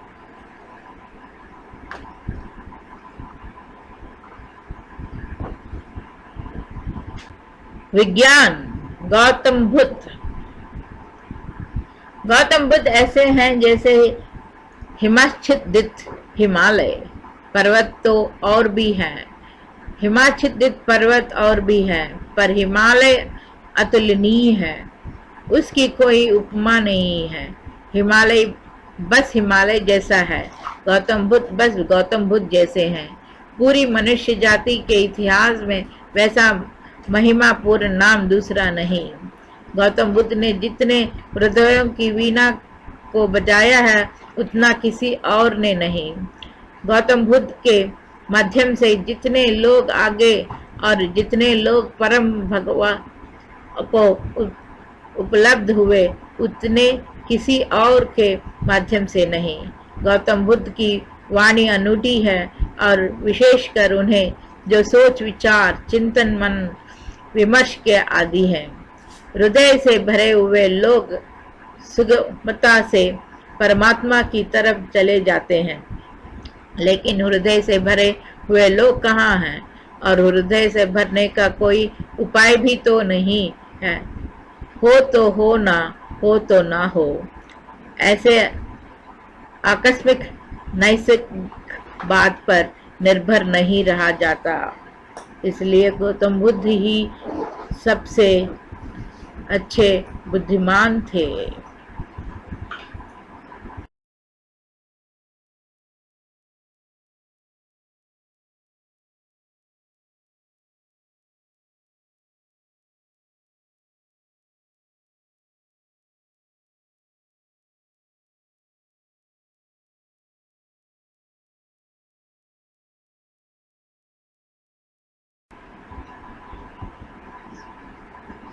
विज्ञान। गौतम बुद्ध ऐसे हैं जैसे हिमाच्छादित हिमालय पर्वत तो और भी हैं, हिमाच्छादित पर्वत और भी हैं, पर हिमालय अतुलनीय है, उसकी कोई उपमा नहीं है। हिमालय बस हिमालय जैसा है, गौतम बुद्ध बस गौतम बुद्ध जैसे हैं। पूरी मनुष्य जाति के इतिहास में वैसा महिमापूर्ण नाम दूसरा नहीं। गौतम बुद्ध ने जितने हृदयों की वीणा को बजाया है उतना किसी और ने नहीं। गौतम बुद्ध के माध्यम से जितने लोग आगे और जितने लोग परम भगवान को उपलब्ध हुए उतने किसी और के माध्यम से नहीं। गौतम बुद्ध की वाणी अनूठी है और विशेषकर उन्हें जो सोच विचार चिंतन मन विमर्श के आदि हैं। हृदय से भरे हुए लोग सुगमता से परमात्मा की तरफ चले जाते हैं, लेकिन हृदय से भरे हुए लोग कहाँ हैं? और हृदय से भरने का कोई उपाय भी तो नहीं है। हो तो हो, ना हो तो ना हो, ऐसे आकस्मिक नैतिक बात पर निर्भर नहीं रहा जाता। इसलिए गौतम बुद्ध ही सबसे अच्छे बुद्धिमान थे।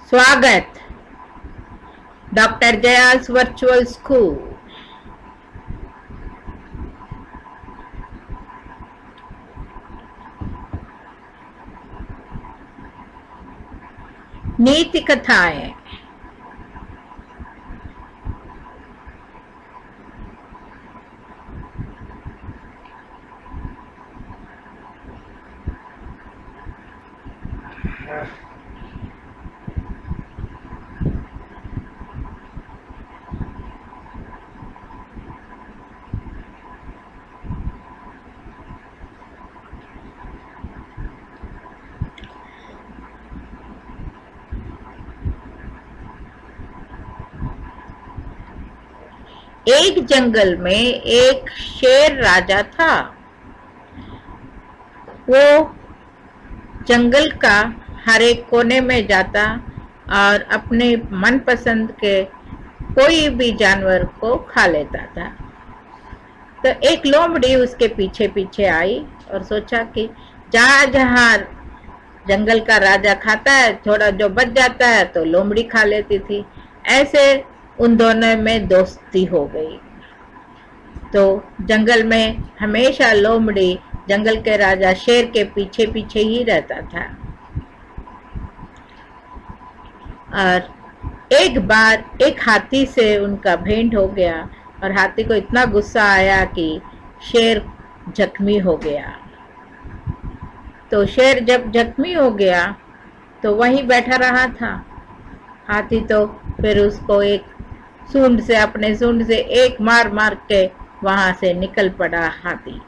स्वागत डॉक्टर जयास वर्चुअल स्कूल। नीति कथाएं। एक जंगल में एक शेर राजा था। वो जंगल का हर एक कोने में जाता और अपने मनपसंद के कोई भी जानवर को खा लेता था। तो एक लोमड़ी उसके पीछे पीछे आई और सोचा कि जहाँ जहाँ जंगल का राजा खाता है थोड़ा जो बच जाता है तो लोमड़ी खा लेती थी। ऐसे उन दोनों में दोस्ती हो गई। तो जंगल में हमेशा लोमड़ी जंगल के राजा शेर के पीछे पीछे ही रहता था। और एक बार एक हाथी से उनका भेंट हो गया और हाथी को इतना गुस्सा आया कि शेर जख्मी हो गया। तो शेर जब जख्मी हो गया तो वहीं बैठा रहा था। हाथी तो फिर उसको एक सूंड से अपने सूंड से एक मार मार के वहां से निकल पड़ा हाथी।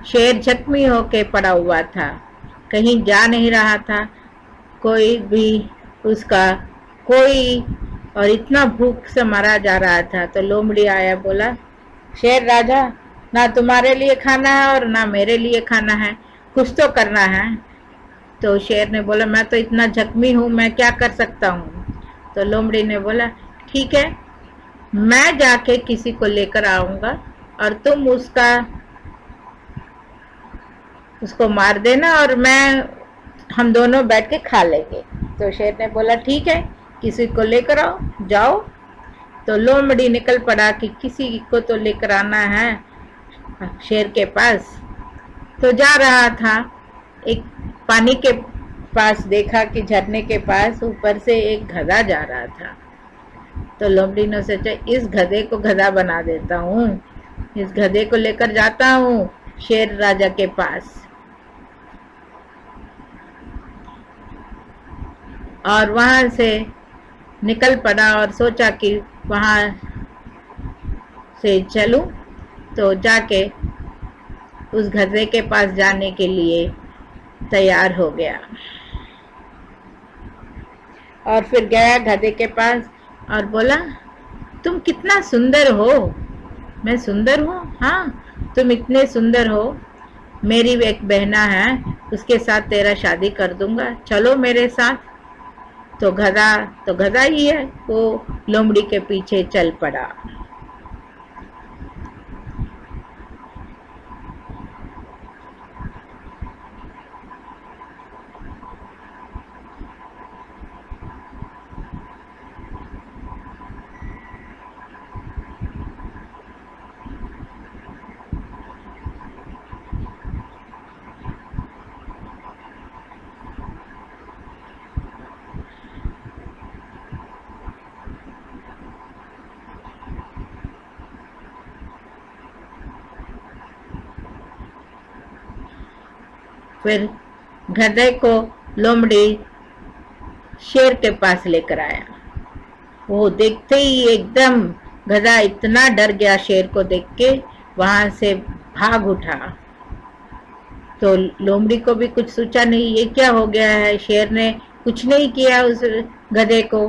शेर जख्मी होके पड़ा हुआ था, कहीं जा नहीं रहा था, कोई भी उसका कोई और इतना भूख से मरा जा रहा था। तो लोमड़ी आया, बोला शेर राजा ना तुम्हारे लिए खाना है और ना मेरे लिए खाना है, कुछ तो करना है। तो शेर ने बोला मैं तो इतना जख्मी हूँ, मैं क्या कर सकता हूँ। तो लोमड़ी ने बोला ठीक है, मैं जाके किसी को लेकर आऊंगा और तुम उसको मार देना और हम दोनों बैठ के खा लेंगे। तो शेर ने बोला ठीक है, किसी को लेकर आओ, जाओ। तो लोमड़ी निकल पड़ा कि किसी को तो लेकर आना है शेर के पास। तो जा रहा था, एक पानी के पास देखा कि झरने के पास ऊपर से एक गधा जा रहा था। तो लोमड़ी ने सोचा इस गधे को गधा बना देता हूँ, इस गधे को लेकर जाता हूँ शेर राजा के पास। और वहां से निकल पड़ा और सोचा कि वहां से चलूं तो जाके उस गधे के पास जाने के लिए तैयार हो गया और फिर गया गधे के पास और बोला, तुम कितना सुंदर हो। मैं सुंदर हूँ? हाँ, तुम इतने सुंदर हो। मेरी एक बहना है, उसके साथ तेरा शादी कर दूंगा, चलो मेरे साथ। तो गधा ही है, वो लोमड़ी के पीछे चल पड़ा। फिर गधे को लोमड़ी शेर के पास लेकर आया। वो देखते ही एकदम गधा इतना डर गया शेर को देख के, वहां से भाग उठा। तो लोमड़ी को भी कुछ सोचा नहीं, ये क्या हो गया है, शेर ने कुछ नहीं किया उस गधे को।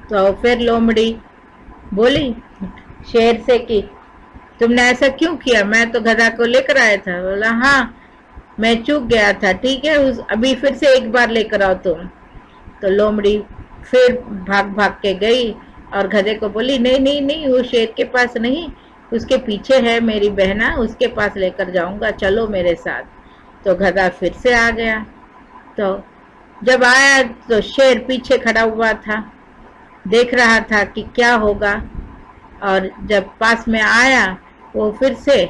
तो फिर लोमड़ी बोली शेर से कि तुमने ऐसा क्यों किया, मैं तो गधा को लेकर आया था। बोला हाँ, मैं चूक गया था, ठीक है, अभी फिर से एक बार लेकर आओ तुम। तो लोमड़ी फिर भाग भाग के गई और गधे को बोली नहीं नहीं नहीं, वो शेर के पास नहीं, उसके पीछे है मेरी बहना, उसके पास लेकर जाऊंगा, चलो मेरे साथ। तो गधा फिर से आ गया। तो जब आया तो शेर पीछे खड़ा हुआ था, देख रहा था कि क्या होगा। और जब पास में आया वो फिर से,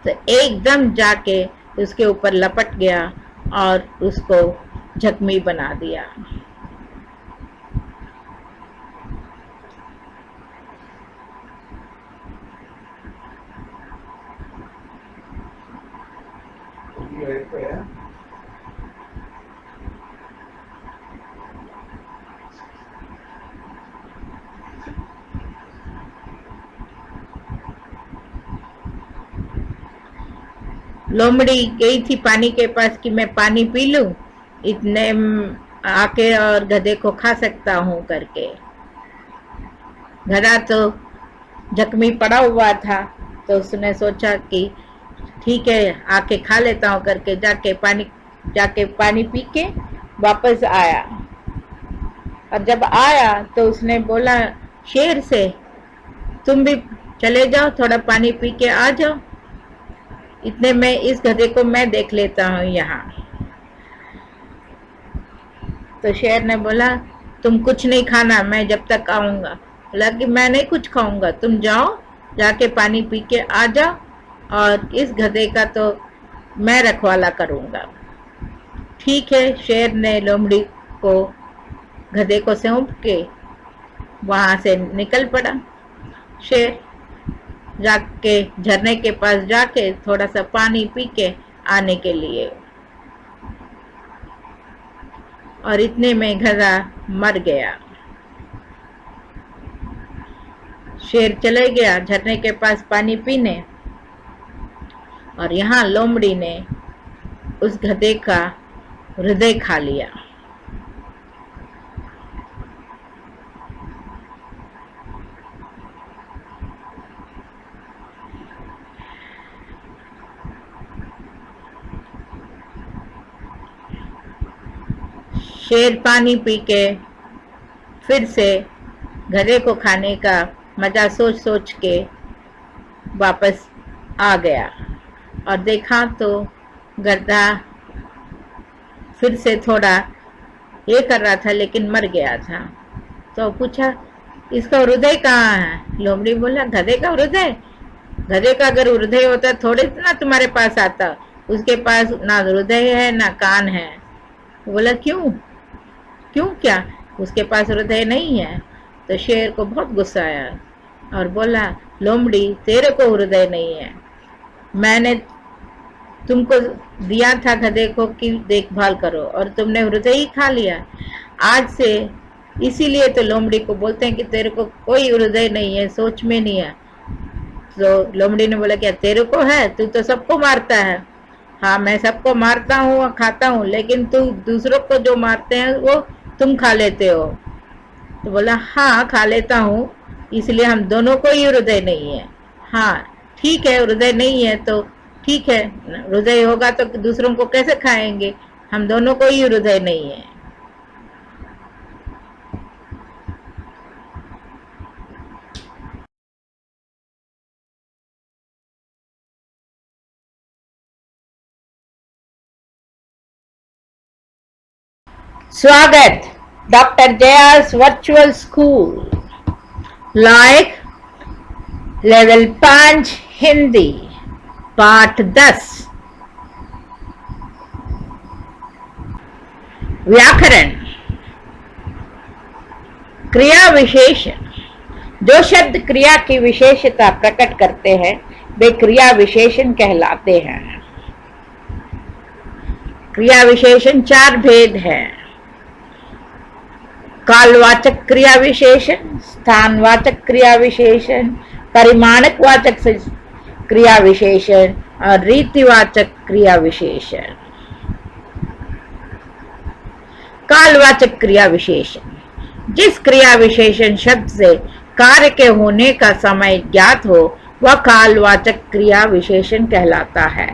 तो एकदम जाके उसके ऊपर लपट गया और उसको जख्मी बना दिया। लोमड़ी गई थी पानी के पास कि मैं पानी पी लूं, इतने आके और गधे को खा सकता हूं करके। गधा तो जख्मी पड़ा हुआ था, तो उसने सोचा कि ठीक है आके खा लेता हूं करके जाके पानी पी के वापस आया। और जब आया तो उसने बोला शेर से, तुम भी चले जाओ, थोड़ा पानी पी के आ जाओ, इतने में इस गधे को मैं देख लेता हूँ यहाँ। तो शेर ने बोला तुम कुछ नहीं खाना, मैं जब तक आऊंगा। बोला कि मैं नहीं कुछ खाऊंगा, तुम जाओ, जाके पानी पी के आ जाओ, और इस गधे का तो मैं रखवाला करूंगा। ठीक है, शेर ने लोमड़ी को गधे को सौंप के वहां से निकल पड़ा। शेर जाके झरने के पास जाके थोड़ा सा पानी पी के आने के लिए, और इतने में गधा मर गया। शेर चले गया झरने के पास पानी पीने, और यहाँ लोमड़ी ने उस गधे का हृदय खा लिया। शेर पानी पी के फिर से गधे को खाने का मजा सोच सोच के वापस आ गया, और देखा तो गधा फिर से थोड़ा ये कर रहा था लेकिन मर गया था। तो पूछा इसका हृदय कहाँ है? लोमड़ी बोला गधे का हृदय? गधे का अगर हृदय होता थोड़े ना तुम्हारे पास आता, उसके पास ना हृदय है ना कान है। बोला क्यों क्यों, क्या उसके पास हृदय नहीं है? तो शेर को बहुत गुस्सा आया और बोला लोमड़ी तेरे को हृदय नहीं है, मैंने तुमको दिया था गधे को कि देखभाल करो और तुमने हृदय ही खा लिया। आज से इसीलिए तो लोमड़ी को बोलते हैं कि तेरे को कोई हृदय नहीं है, सोच में नहीं है, तो लोमड़ी ने बोला क्या तेरे को है, तू तो सबको मारता है। हाँ मैं सबको मारता हूँ और खाता हूँ, लेकिन तू दूसरों को जो मारते हैं वो तुम खा लेते हो। तो बोला हाँ खा लेता हूँ, इसलिए हम दोनों को ही हृदय नहीं है। हाँ ठीक है, हृदय नहीं है तो ठीक है, हृदय होगा तो दूसरों को कैसे खाएंगे, हम दोनों को ही हृदय नहीं है। स्वागत doctor Jaya's virtual school like level 5 Hindi पाठ 10 व्याकरण। क्रिया विशेषण। जो शब्द क्रिया की विशेषता प्रकट करते हैं वे क्रिया विशेषण कहलाते हैं। क्रिया विशेषण 4 भेद हैं। कालवाचक क्रिया विशेषण, स्थानवाचक क्रिया विशेषण, परिमाणक वाचक क्रिया विशेषण और रीतिवाचक क्रिया विशेषण। कालवाचक क्रिया विशेषण। जिस क्रिया विशेषण शब्द से कार्य के होने का समय ज्ञात हो वह कालवाचक क्रिया विशेषण कहलाता है।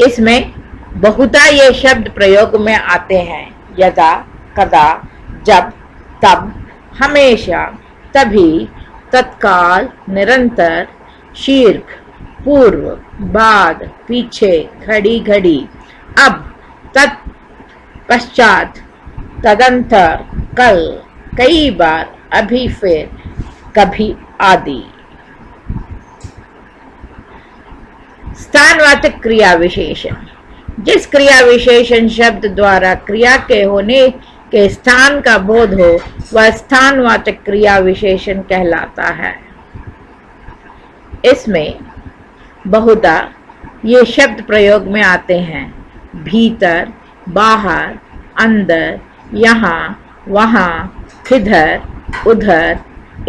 इसमें बहुधा ये शब्द प्रयोग में आते हैं, यदा, कदा, जब, तब, हमेशा, तभी, तत्काल, निरंतर, शीघ्र, पूर्व, बाद, पीछे, घड़ी घड़ी, अब, तत्पश्चात, तदंतर, कल, कई बार, अभी, फिर, कभी आदि। स्थानवाचक क्रिया विशेषण। जिस क्रिया विशेषण शब्द द्वारा क्रिया के होने के स्थान का बोध हो वह स्थानवाचक क्रिया विशेषण कहलाता है। इसमें बहुधा ये शब्द प्रयोग में आते हैं, भीतर, बाहर, अंदर, यहाँ, वहाँ, किधर, उधर,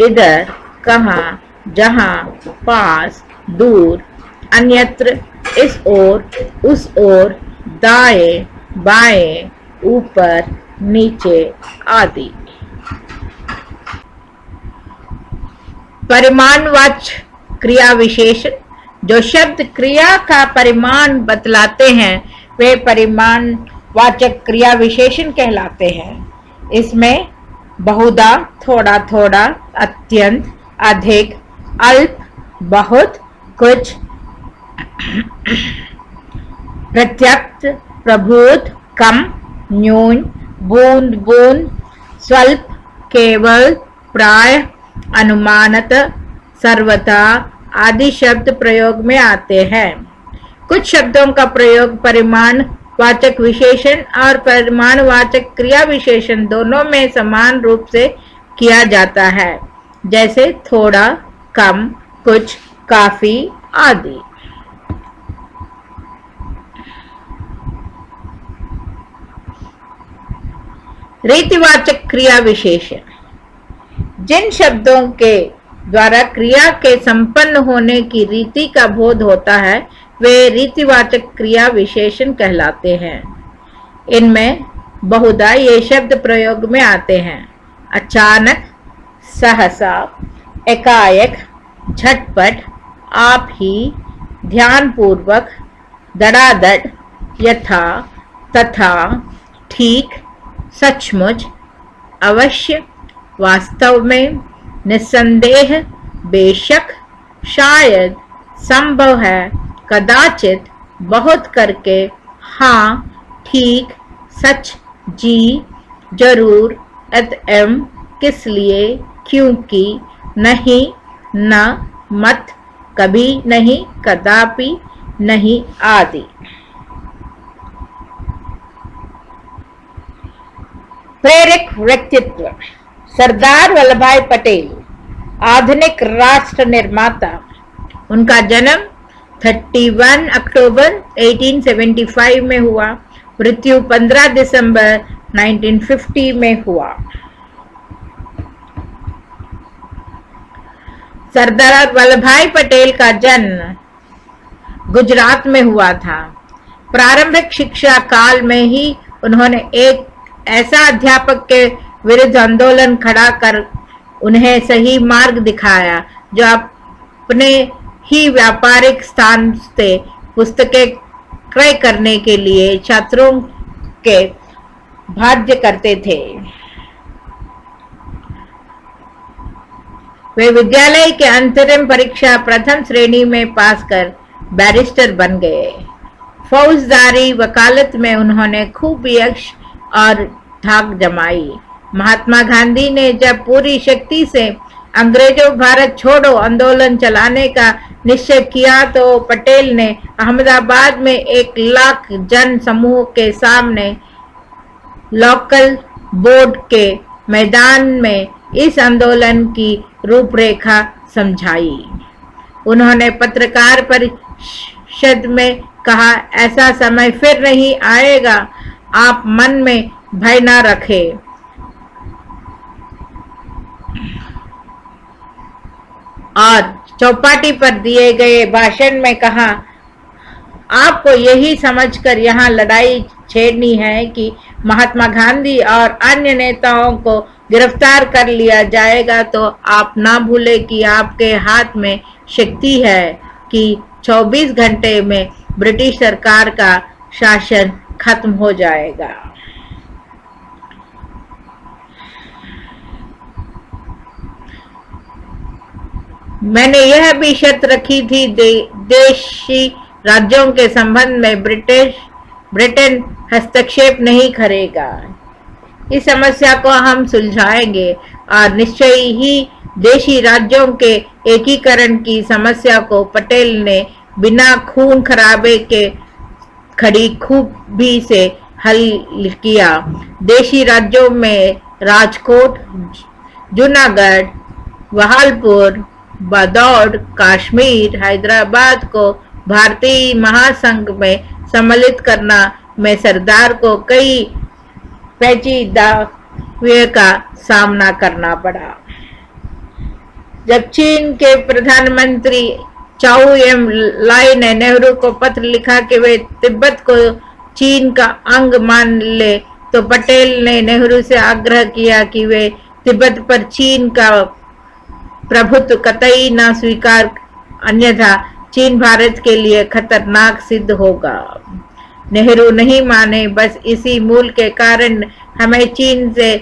इधर, कहाँ, जहाँ, पास, दूर, अन्यत्र, इस ओर, उस ओर, दाएं, बाएं, ऊपर, नीचे आदि। परिमाणवाचक क्रिया विशेषण। जो शब्द क्रिया का परिमाण बतलाते हैं वे परिमाणवाचक क्रिया विशेषण कहलाते हैं। इसमें बहुधा, थोड़ा थोड़ा, अत्यंत, अधिक, अल्प, बहुत, कुछ, प्रत्यक्ष, प्रभुत, कम, न्यून, बूंद बूंद, स्वल्प, केवल, प्राय, अनुमानत, सर्वथा आदि शब्द प्रयोग में आते हैं। कुछ शब्दों का प्रयोग परिमाणवाचक विशेषण और परिमाणवाचक क्रिया विशेषण दोनों में समान रूप से किया जाता है, जैसे थोड़ा, कम, कुछ, काफी आदि। रीतिवाचक क्रिया विशेषण। जिन शब्दों के द्वारा क्रिया के संपन्न होने की रीति का बोध होता है वे रीतिवाचक क्रिया विशेषण कहलाते हैं। इनमें बहुधा ये शब्द प्रयोग में आते हैं, अचानक, सहसा, एकाएक, झटपट, आप ही, ध्यानपूर्वक, धड़ाधड़, यथा, तथा, ठीक, सचमुच, अवश्य, वास्तव में, निस्संदेह, बेशक, शायद, संभव है, कदाचित, बहुत करके, हाँ, ठीक, सच, जी, जरूर, अतएव, किस लिए, क्योंकि, नहीं, न, मत, कभी नहीं, कदापि नहीं आदि। प्रेरक व्यक्तित्व। सरदार वल्लभ भाई पटेल आधुनिक राष्ट्र निर्माता। उनका जन्म 31 अक्टूबर 1875 में हुआ, मृत्यु 15 दिसंबर 1950 में हुआ। सरदार वल्लभ भाई पटेल का जन्म गुजरात में हुआ था। प्रारंभिक शिक्षा काल में ही उन्होंने एक ऐसा अध्यापक के विरुद्ध आंदोलन खड़ा कर उन्हें सही मार्ग दिखाया, जो अपने ही व्यापारिक स्थान से पुस्तकें क्रय करने के लिए छात्रों के भाज्य करते थे। वे विद्यालय के अंतरिम परीक्षा प्रथम श्रेणी में पास कर बैरिस्टर बन गए। फौजदारी वकालत में उन्होंने खूब यश और धाक जमाई। महात्मा गांधी ने जब पूरी शक्ति से अंग्रेजों भारत छोड़ो आंदोलन चलाने का निश्चय किया, तो पटेल ने अहमदाबाद में 1 लाख जन समूह के सामने लोकल बोर्ड के मैदान में इस आंदोलन की रूपरेखा समझाई। उन्होंने पत्रकार परिषद में कहा, ऐसा समय फिर नहीं आएगा, आप मन में भय न रखें। और चौपाटी पर दिए गए भाषण में कहा, आपको यही समझकर यहाँ लड़ाई छेड़नी है कि महात्मा गांधी और अन्य नेताओं को गिरफ्तार कर लिया जाएगा, तो आप ना भूलें कि आपके हाथ में शक्ति है कि 24 घंटे में ब्रिटिश सरकार का शासन खत्म हो जाएगा। मैंने यह भी शर्त रखी थी, देशी राज्यों के संबंध में ब्रिटेन हस्तक्षेप नहीं करेगा। इस समस्या को हम सुलझाएंगे और निश्चय ही देशी राज्यों के एकीकरण की समस्या को पटेल ने बिना खून खराबे के खड़ी खूबी से हल किया। देशी राज्यों में राजकोट, जूनागढ़, बहालपुर, बदौड़, कश्मीर, हैदराबाद को भारतीय महासंघ में सम्मिलित करना में सरदार को कई पेचीदगियों का सामना करना पड़ा। जब चीन के प्रधानमंत्री चाउ एम लाई ने नेहरू को पत्र लिखा कि वे तिब्बत को चीन का अंग मान ले, तो पटेल ने नेहरू से आग्रह किया कि वे तिब्बत पर चीन का प्रभुत्व कतई न स्वीकार, अन्यथा चीन भारत के लिए खतरनाक सिद्ध होगा। नेहरू नहीं माने। बस इसी मूल के कारण हमें चीन से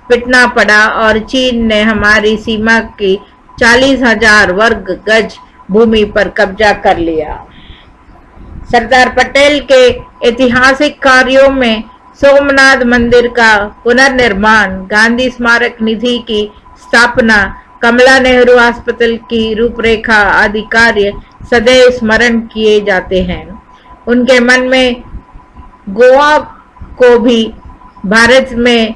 पिटना पड़ा और चीन ने हमारी सीमा की 40,000 वर्ग गज भूमि पर कब्जा कर लिया। सरदार पटेल के ऐतिहासिक कार्यों में सोमनाथ मंदिर का पुनर्निर्माण, गांधी स्मारक निधि की स्थापना, कमला नेहरू अस्पताल की रूपरेखा आदि कार्य सदैव स्मरण किए जाते हैं। उनके मन में गोवा को भी भारत में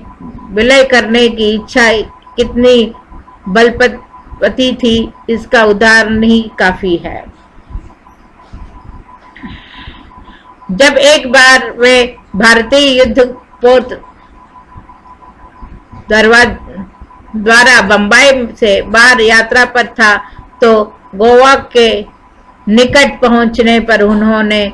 विलय करने की इच्छा कितनी बलवती थी, इसका उदाहरण ही काफी है। जब एक बार वे भारतीय युद्धपोत द्वारा बंबई से बाहर यात्रा पर था, तो गोवा के निकट पहुंचने पर उन्होंने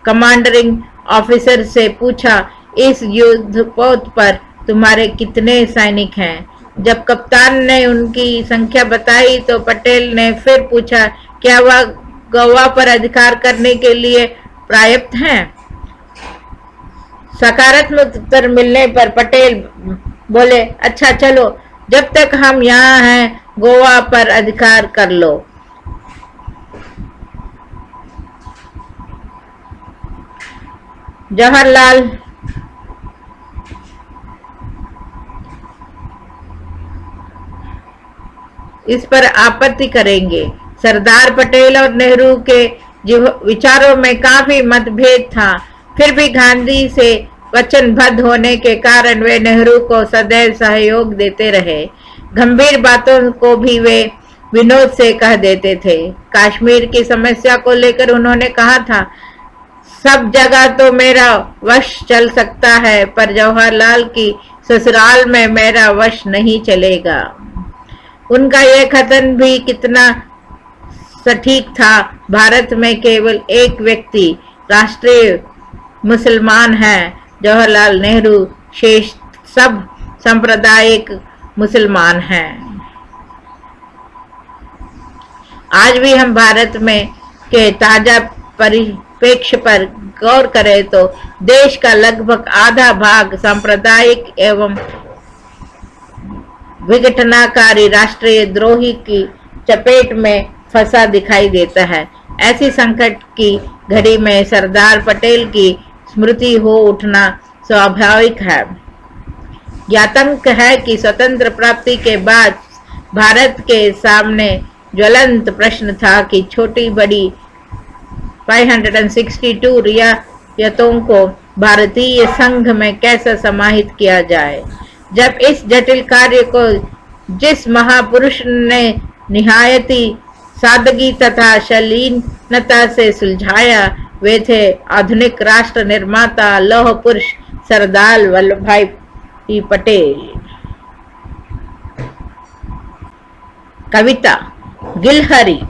कमांडिंग ऑफिसर से पूछा, इस युद्धपोत पर तुम्हारे कितने सैनिक हैं? जब कप्तान ने उनकी संख्या बताई, तो पटेल ने फिर पूछा, क्या वह गोवा पर अधिकार करने के लिए पर्याप्त हैं? सकारात्मक उत्तर मिलने पर पटेल बोले, अच्छा चलो, जब तक हम यहाँ हैं गोवा पर अधिकार कर लो। जवाहरलाल इस पर आपत्ति करेंगे। सरदार पटेल और नेहरू के विचारों में काफी मतभेद था, फिर भी गांधी से वचनबद्ध होने के कारण वे नेहरू को सदैव सहयोग देते रहे। गंभीर बातों को भी वे विनोद से कह देते थे। कश्मीर की समस्या को लेकर उन्होंने कहा था, सब जगह तो मेरा वश चल सकता है, पर जवाहरलाल की ससुराल में मेरा वश नहीं चलेगा। उनका यह कथन भी कितना सटीक था। भारत में केवल एक व्यक्ति राष्ट्रीय मुसलमान है, जवाहरलाल नेहरू, शेष सब सांप्रदायिक मुसलमान हैं। आज भी हम भारत में के ताजा परिप्रेक्ष्य पर गौर करें तो देश का लगभग आधा भाग सांप्रदायिक एवं विघटनकारी राष्ट्रीय द्रोही की चपेट में फंसा दिखाई देता है। ऐसी संकट की घड़ी में सरदार पटेल की स्मृति हो उठना स्वाभाविक है। ज्ञातंक है कि स्वतंत्र प्राप्ति के बाद भारत के सामने ज्वलंत प्रश्न था कि छोटी बड़ी 562 रियायतों को भारतीय संघ में कैसे समाहित किया जाए। जब इस जटिल कार्य को जिस महापुरुष ने निहायती सादगी तथा शालीनता से सुलझाया, वे थे आधुनिक राष्ट्र निर्माता लौह पुरुष सरदार वल्लभ भाई पटेल। कविता गिलहरी।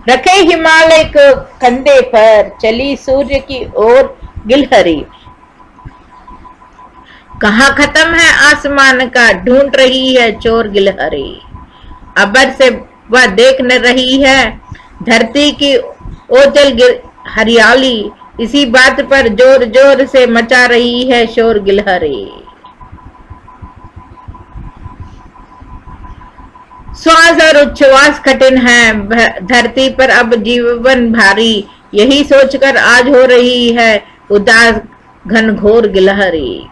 रखे हिमालय को कंधे पर, चली सूर्य की ओर गिलहरी। कहाँ खत्म है आसमान का, ढूंढ रही है चोर गिलहरी। अबर से वह देख न रही है धरती की ओजल हरियाली, इसी बात पर जोर जोर से मचा रही है शोर गिलहरी। श्वास और उच्छ्वास कठिन है धरती पर अब जीवन भारी, यही सोचकर आज हो रही है उदास घनघोर गिलहरी।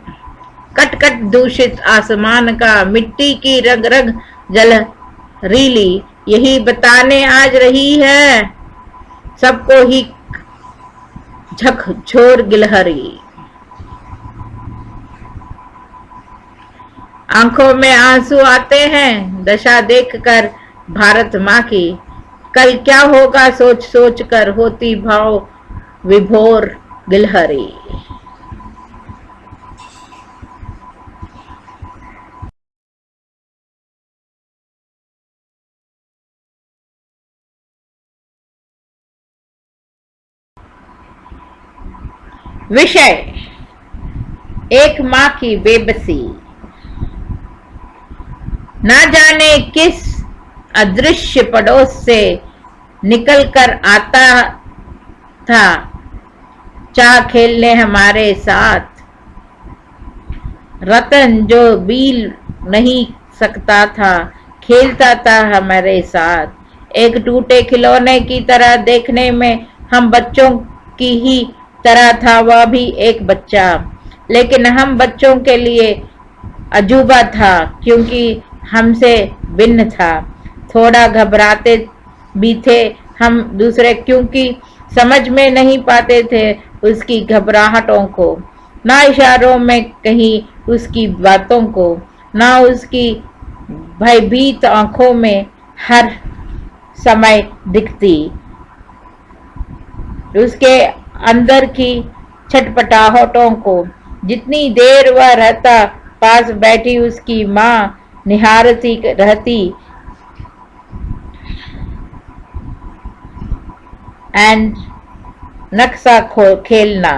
कट कट दूषित आसमान का, मिट्टी की रग रग जलरीली, यही बताने आज रही है सबको ही झकझोर गिलहरी। आंखों में आंसू आते हैं दशा देखकर भारत माँ की, कल क्या होगा सोच सोच कर होती भाव विभोर गिलहरी। विषय एक माँ की बेबसी। ना जाने किस अदृश्य पड़ोस से निकल कर आता था चाह खेलने हमारे साथ, रतन जो बील नहीं सकता था खेलता था हमारे साथ। एक टूटे खिलौने की तरह देखने में हम बच्चों की ही तरह था वह भी एक बच्चा, लेकिन हम बच्चों के लिए अजूबा था क्योंकि हमसे भिन्न था। थोड़ा घबराते भी थे हम दूसरे क्योंकि समझ में नहीं पाते थे उसकी घबराहटों को, ना इशारों में कहीं उसकी बातों को, ना उसकी भयभीत आंखों में हर समय दिखती उसके अंदर की छटपटाहटों को। जितनी देर वह रहता पास बैठी उसकी माँ निहारती रहती एंड नक्शा खेलना।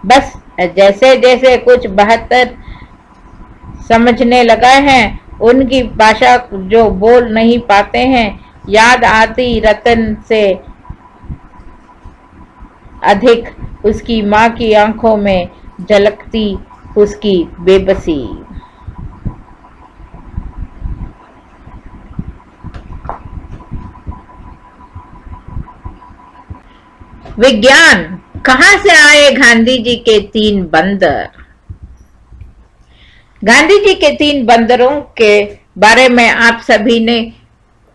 बस जैसे जैसे कुछ 72 समझने लगा है उनकी भाषा जो बोल नहीं पाते हैं, याद आती रतन से अधिक उसकी माँ की आंखों में झलकती उसकी बेबसी। विज्ञान। कहां से आए गांधी जी के 3 बंदर। गांधी जी के 3 बंदरों के बारे में आप सभी ने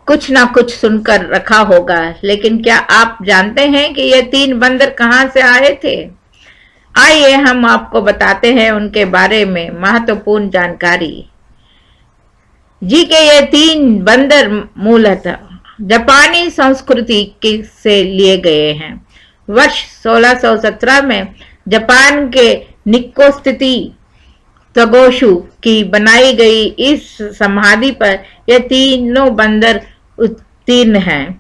कुछ ना कुछ सुनकर रखा होगा, लेकिन क्या आप जानते हैं कि ये 3 बंदर कहां से आए थे? आइए हम आपको बताते हैं उनके बारे में महत्वपूर्ण जानकारी। जी के ये 3 बंदर मूलतः जापानी संस्कृति से लिए गए हैं। वर्ष 1617 में जापान के निक्को स्थित तगोशु की बनाई गई इस समाधि पर ये तीनों बंदर उत्तीर्ण हैं।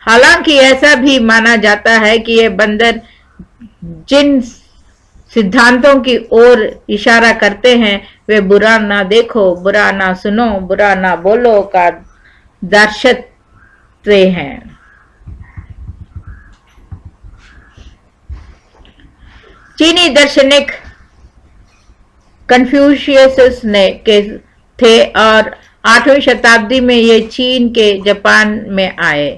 हालांकि ऐसा भी माना जाता है कि ये बंदर जिन सिद्धांतों की ओर इशारा करते हैं वे बुरा ना देखो, बुरा ना सुनो, बुरा ना बोलो का दर्शक हैं। चीनी दार्शनिक कन्फ्यूशियस ने के थे और 8वीं शताब्दी में ये चीन के जापान में आए।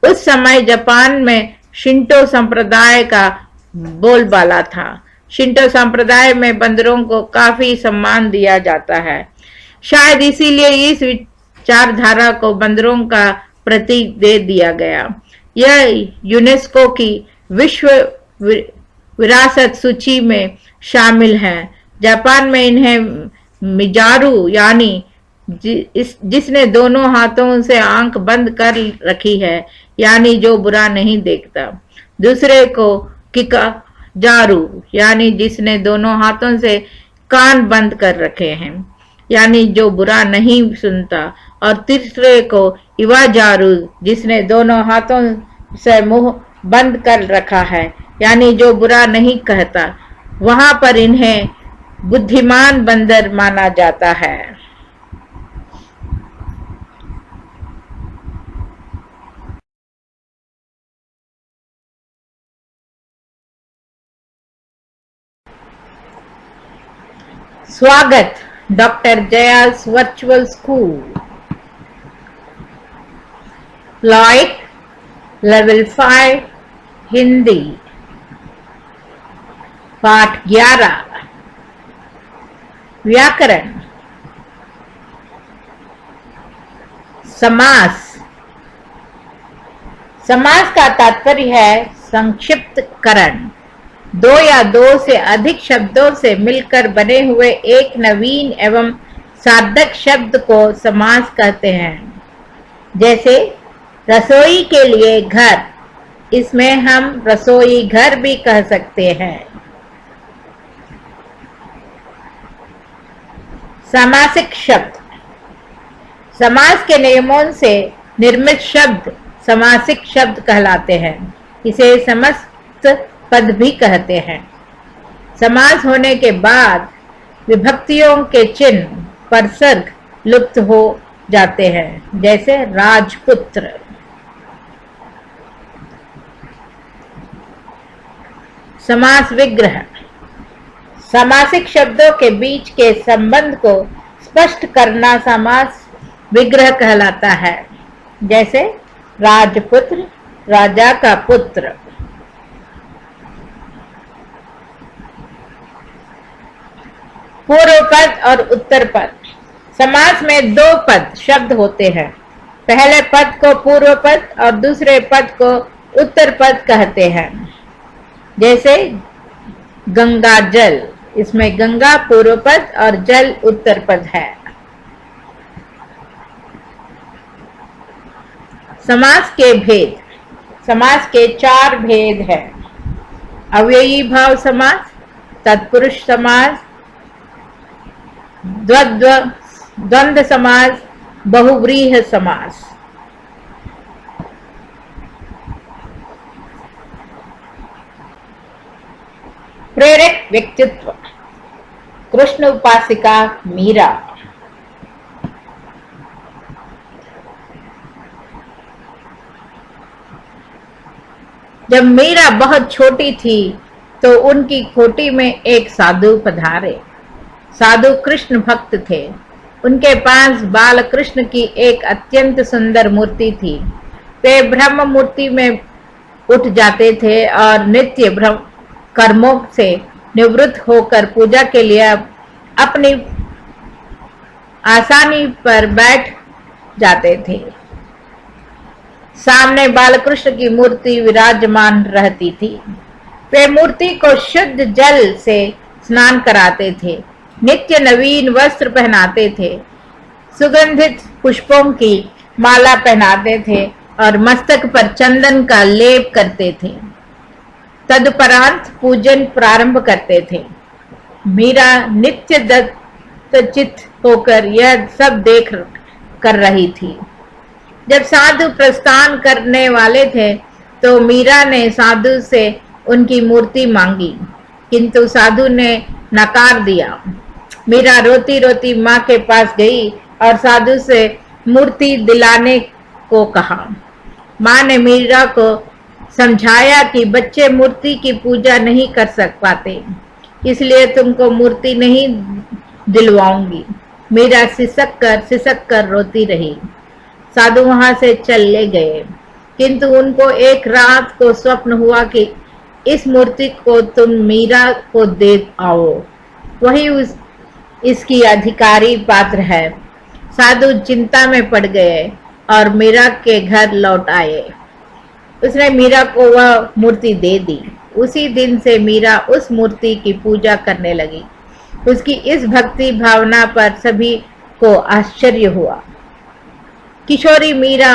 उस समय जापान में शिंटो संप्रदाय का बोलबाला था। शिंटो संप्रदाय में बंदरों को काफी सम्मान दिया जाता है। शायद इसीलिए इस विचारधारा को बंदरों का प्रतीक दे दिया गया। यह यूनेस्को की विश्व विरासत सूची में शामिल है। जापान में इन्हें मिजारू यानी जिसने दोनों हाथों से आंख बंद कर रखी है, यानी जो बुरा नहीं देखता। दूसरे को किकाजारू यानी जिसने दोनों हाथों से कान बंद कर रखे हैं, यानी जो बुरा नहीं सुनता। और तीसरे को इवाजारू जिसने दोनों हाथों से मुंह बंद कर रखा है, यानी जो बुरा नहीं कहता। वहां पर इन्हें बुद्धिमान बंदर माना जाता है। स्वागत doctor Jaya's virtual school. Like level 5 Hindi पाठ 11 व्याकरण। समास। समास का तात्पर्य है संक्षिप्तकरण। दो या दो से अधिक शब्दों से मिलकर बने हुए एक नवीन एवं सार्थक शब्द को समास कहते हैं। जैसे रसोई के लिए घर, इसमें हम रसोई घर भी कह सकते हैं। समासिक शब्द। समास के नियमों से निर्मित शब्द समासिक शब्द कहलाते हैं। इसे समस्त पद भी कहते हैं। समास होने के बाद विभक्तियों के चिन्ह परसर्ग लुप्त हो जाते हैं। जैसे राजपुत्र। समास विग्रह। समासिक शब्दों के बीच के संबंध को स्पष्ट करना समास विग्रह कहलाता है। जैसे राजपुत्र, राजा का पुत्र। पूर्व पद और उत्तर पद। समास में दो पद शब्द होते हैं। पहले पद को पूर्व पद और दूसरे पद को उत्तर पद कहते हैं। जैसे गंगा जल, इसमें गंगा पूर्व पद और जल उत्तर पद है। समास के भेद। समास के 4 भेद हैं। अव्ययी भाव समास, तत्पुरुष समास, द्वंद्व समास, बहुव्रीहि समास। प्रेरक व्यक्तित्व। कृष्ण उपासिका मीरा। जब मीरा बहुत छोटी थी तो उनकी कोठी में एक साधु पधारे। साधु कृष्ण भक्त थे। उनके पास बाल कृष्ण की एक अत्यंत सुंदर मूर्ति थी। वे ब्रह्म मूर्ति में उठ जाते थे और नित्य ब्रह्म कर्मों से निवृत्त होकर पूजा के लिए अपनी आसानी पर बैठ जाते थे। सामने बालकृष्ण की मूर्ति विराजमान रहती थी। वे मूर्ति को शुद्ध जल से स्नान कराते थे, नित्य नवीन वस्त्र पहनाते थे, सुगंधित पुष्पों की माला पहनाते थे और मस्तक पर चंदन का लेप करते थे। तदुपरांत पूजन प्रारंभ करते थे। मीरा नित्य दत्तचित्त होकर यह सब देख कर रही थी। जब साधु प्रस्थान करने वाले थे तो मीरा ने साधु से उनकी मूर्ति मांगी, किंतु साधु ने नकार दिया। मीरा रोती रोती माँ के पास गई और साधु से मूर्ति दिलाने को कहा। माँ ने मीरा को समझाया कि बच्चे मूर्ति की पूजा नहीं कर पाते, इसलिए तुमको मूर्ति नहीं दिलवाऊंगी। मीरा सिसक कर रोती रही। साधु वहां से चले गए, किंतु उनको एक रात को स्वप्न हुआ कि इस मूर्ति को तुम मीरा को दे आओ, वही इसकी अधिकारी पात्र है। साधु चिंता में पड़ गए और मीरा के घर लौट आए। उसने मीरा को वह मूर्ति दे दी। उसी दिन से मीरा उस मूर्ति की पूजा करने लगी। उसकी इस भक्ति भावना पर सभी को आश्चर्य हुआ। किशोरी मीरा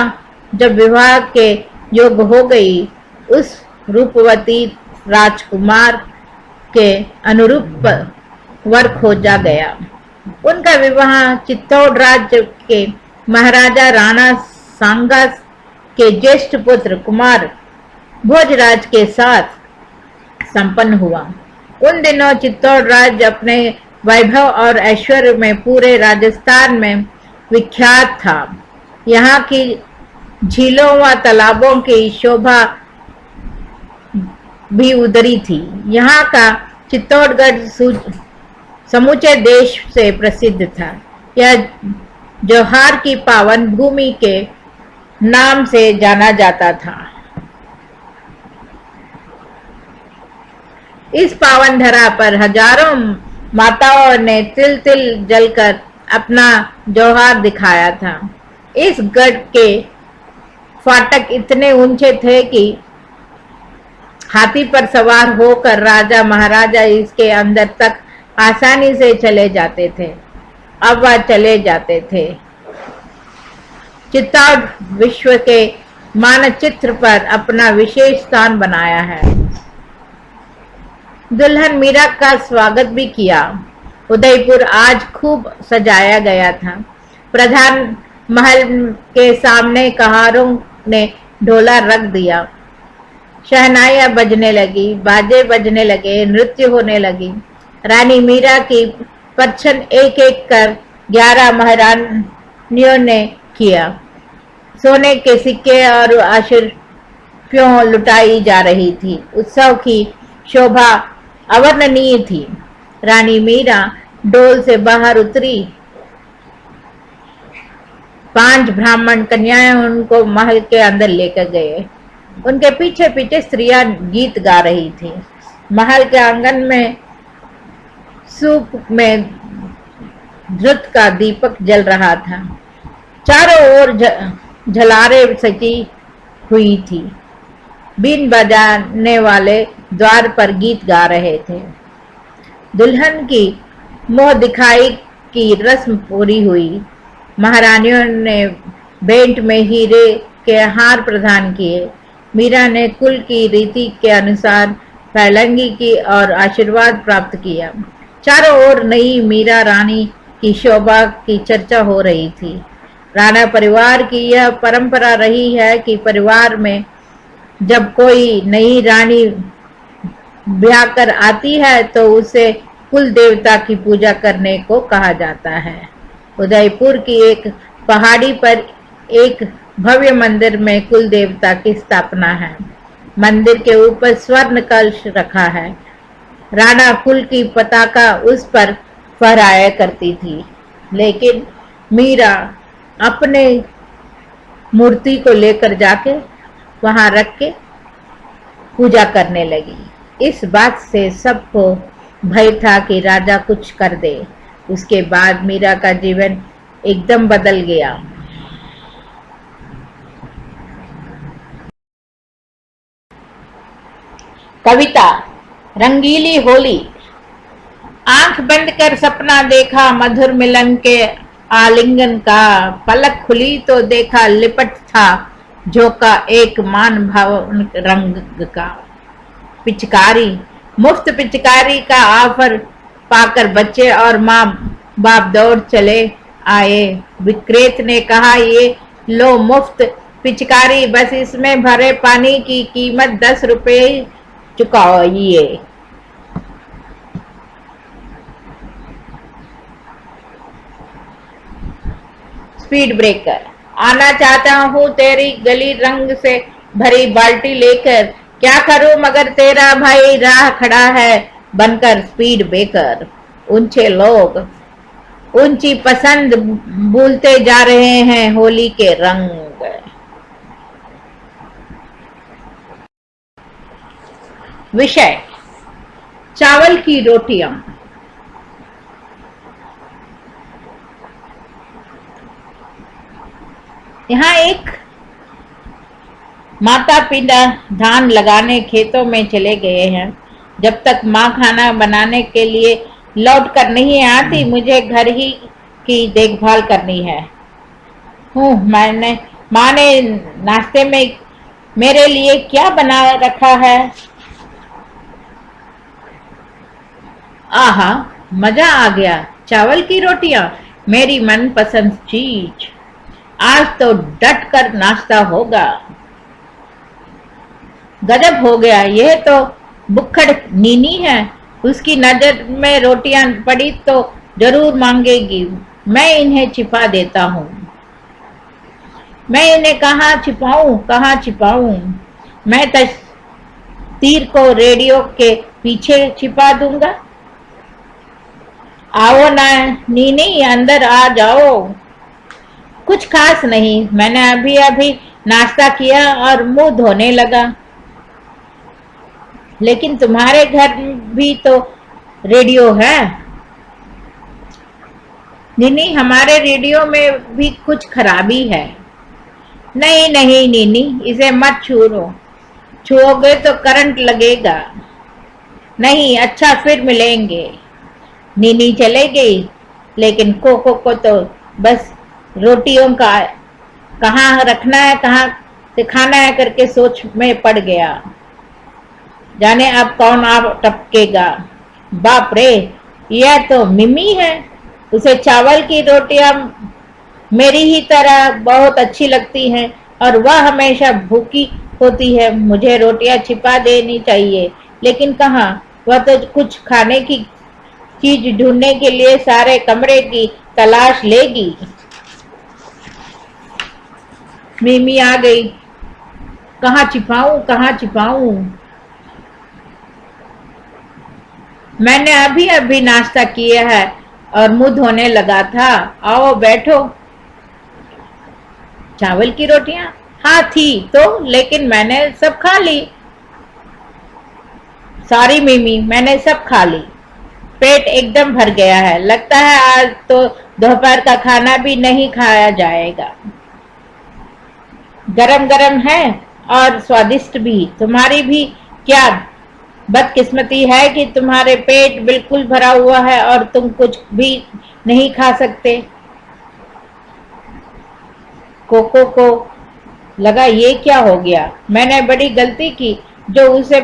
जब विवाह के योग्य हो गई, उस रूपवती राजकुमार के अनुरूप वर खोजा गया। उनका विवाह चित्तौड़ राज्य के महाराजा राणा सांगा के ज्येष्ठ पुत्र कुमार भोजराज के साथ संपन्न हुआ। उन दिनों चित्तौड़ राज्य अपने वैभव और ऐश्वर्य में पूरे राजस्थान में विख्यात था। यहाँ की झीलों व तालाबों की शोभा भी उदरी थी। यहाँ का चित्तौड़गढ़ समूचे देश से प्रसिद्ध था। यह जौहार की पावन भूमि के नाम से जाना जाता था। इस पावन धरा पर हजारों माताओं ने तिल तिल जलकर अपना जौहार दिखाया था। इस गढ़ के फाटक इतने ऊंचे थे कि हाथी पर सवार होकर राजा महाराजा इसके अंदर तक आसानी से चले जाते थे। अब वह चले जाते थे। चित्तौड़ विश्व के मानचित्र पर अपना विशेष स्थान बनाया है। दुल्हन मीरा का स्वागत भी किया। उदयपुर आज खूब सजाया गया था। प्रधान महल के सामने कहारों ने ढोला रख दिया। शहनाइयां बजने लगी, बाजे बजने लगे, नृत्य होने लगी। रानी मीरा की परछन एक एक कर 11 महारानियों ने किया। सोने के सिक्के और आशीर्वाद लुटाई जा रही थी। उत्सव की शोभा अवर्णनीय थी। रानी मीरा डोल से बाहर उतरी। 5 ब्राह्मण कन्याएं उनको महल के अंदर लेकर गए। उनके पीछे पीछे स्त्रियां गीत गा रही थी। महल के आंगन में सूप में धृत का दीपक जल रहा था। चारों ओर झलारे सजी हुई थी। बीन बजाने वाले द्वार पर गीत गा रहे थे। दुल्हन की मोह दिखाई की रस्म पूरी हुई। महारानियों ने भेंट में हीरे के हार प्रदान किए। मीरा ने कुल की रीति के अनुसार पैलंगी की और आशीर्वाद प्राप्त किया। चारों ओर नई मीरा रानी की शोभा की चर्चा हो रही थी। राणा परिवार की यह परंपरा रही है कि परिवार में जब कोई नई रानी ब्याह कर आती है तो उसे कुल देवता की पूजा करने को कहा जाता है। उदयपुर की एक पहाड़ी पर एक भव्य मंदिर में कुल देवता की स्थापना है। मंदिर के ऊपर स्वर्ण कलश रखा है। राणा कुल की पताका उस पर फहराया करती थी, लेकिन मीरा अपने मूर्ति को लेकर जाके वहां रख के पूजा करने लगी। इस बात से सबको भय था कि राजा कुछ कर दे। उसके बाद मीरा का जीवन एकदम बदल गया। कविता रंगीली होली। आंख बंद कर सपना देखा मधुर मिलन के आलिंगन का। पलक खुली तो देखा लिपट था झोंका एक मान भाव रंग का। पिचकारी मुफ्त पिचकारी का ऑफर पाकर बच्चे और माँ बाप दौड़ चले आए। विक्रेत ने कहा, ये लो मुफ्त पिचकारी, बस इसमें भरे पानी की कीमत 10 रुपये चुकाइए। Speed breaker. आना चाहता हूँ तेरी गली रंग से भरी बाल्टी लेकर, क्या करूं मगर तेरा भाई राह खड़ा है बनकर स्पीड ब्रेकर। ऊंचे लोग ऊंची पसंद भूलते जा रहे हैं होली के रंग। विषय चावल की रोटियां। यहाँ एक माता पिता धान लगाने खेतों में चले गए हैं। जब तक माँ खाना बनाने के लिए लौट कर नहीं आती, मुझे घर ही की देखभाल करनी है। माँ ने नाश्ते में मेरे लिए क्या बना रखा है? आहा, मजा आ गया। चावल की रोटियां, मेरी मनपसंद चीज। आज तो डट कर नाश्ता होगा। गजब हो गया, यह तो बुक्खड़ नीनी है। उसकी नजर में रोटियां पड़ी तो जरूर मांगेगी। मैं इन्हें छिपा देता हूँ। मैं इन्हें कहाँ छिपाऊं? मैं तीर को रेडियो के पीछे छिपा दूंगा। आओ ना नीनी, अंदर आ जाओ। कुछ खास नहीं, मैंने अभी अभी नाश्ता किया और मुंह धोने लगा। लेकिन तुम्हारे घर भी तो रेडियो है। नीनी, हमारे रेडियो में भी कुछ खराबी है। नहीं नहीं नीनी, इसे मत छूओ, छुओगे तो करंट लगेगा। नहीं, अच्छा फिर मिलेंगे। नीनी चले गई, लेकिन कोको को तो बस रोटियों का कहाँ रखना है, कहाँ से खाना है करके सोच में पड़ गया। जाने अब कौन आ टपकेगा। बाप रे, यह तो मिमी है। उसे चावल की रोटियां मेरी ही तरह बहुत अच्छी लगती हैं और वह हमेशा भूखी होती है। मुझे रोटियां छिपा देनी चाहिए, लेकिन कहाँ? वह तो कुछ खाने की चीज ढूंढने के लिए सारे कमरे की तलाश लेगी। मिमी आ गई। कहाँ छिपाऊं? मैंने अभी अभी नाश्ता किया है और मुंह धोने लगा था। आओ बैठो। चावल की रोटियां? हाँ थी तो, लेकिन मैंने सब खा ली। सॉरी मिमी, मैंने सब खा ली। पेट एकदम भर गया है। लगता है आज तो दोपहर का खाना भी नहीं खाया जाएगा। गरम गरम है और स्वादिष्ट भी। तुम्हारी भी क्या बदकिस्मती है कि तुम्हारे पेट बिल्कुल भरा हुआ है और तुम कुछ भी नहीं खा सकते। कोको को लगा ये क्या हो गया। मैंने बड़ी गलती की जो उसे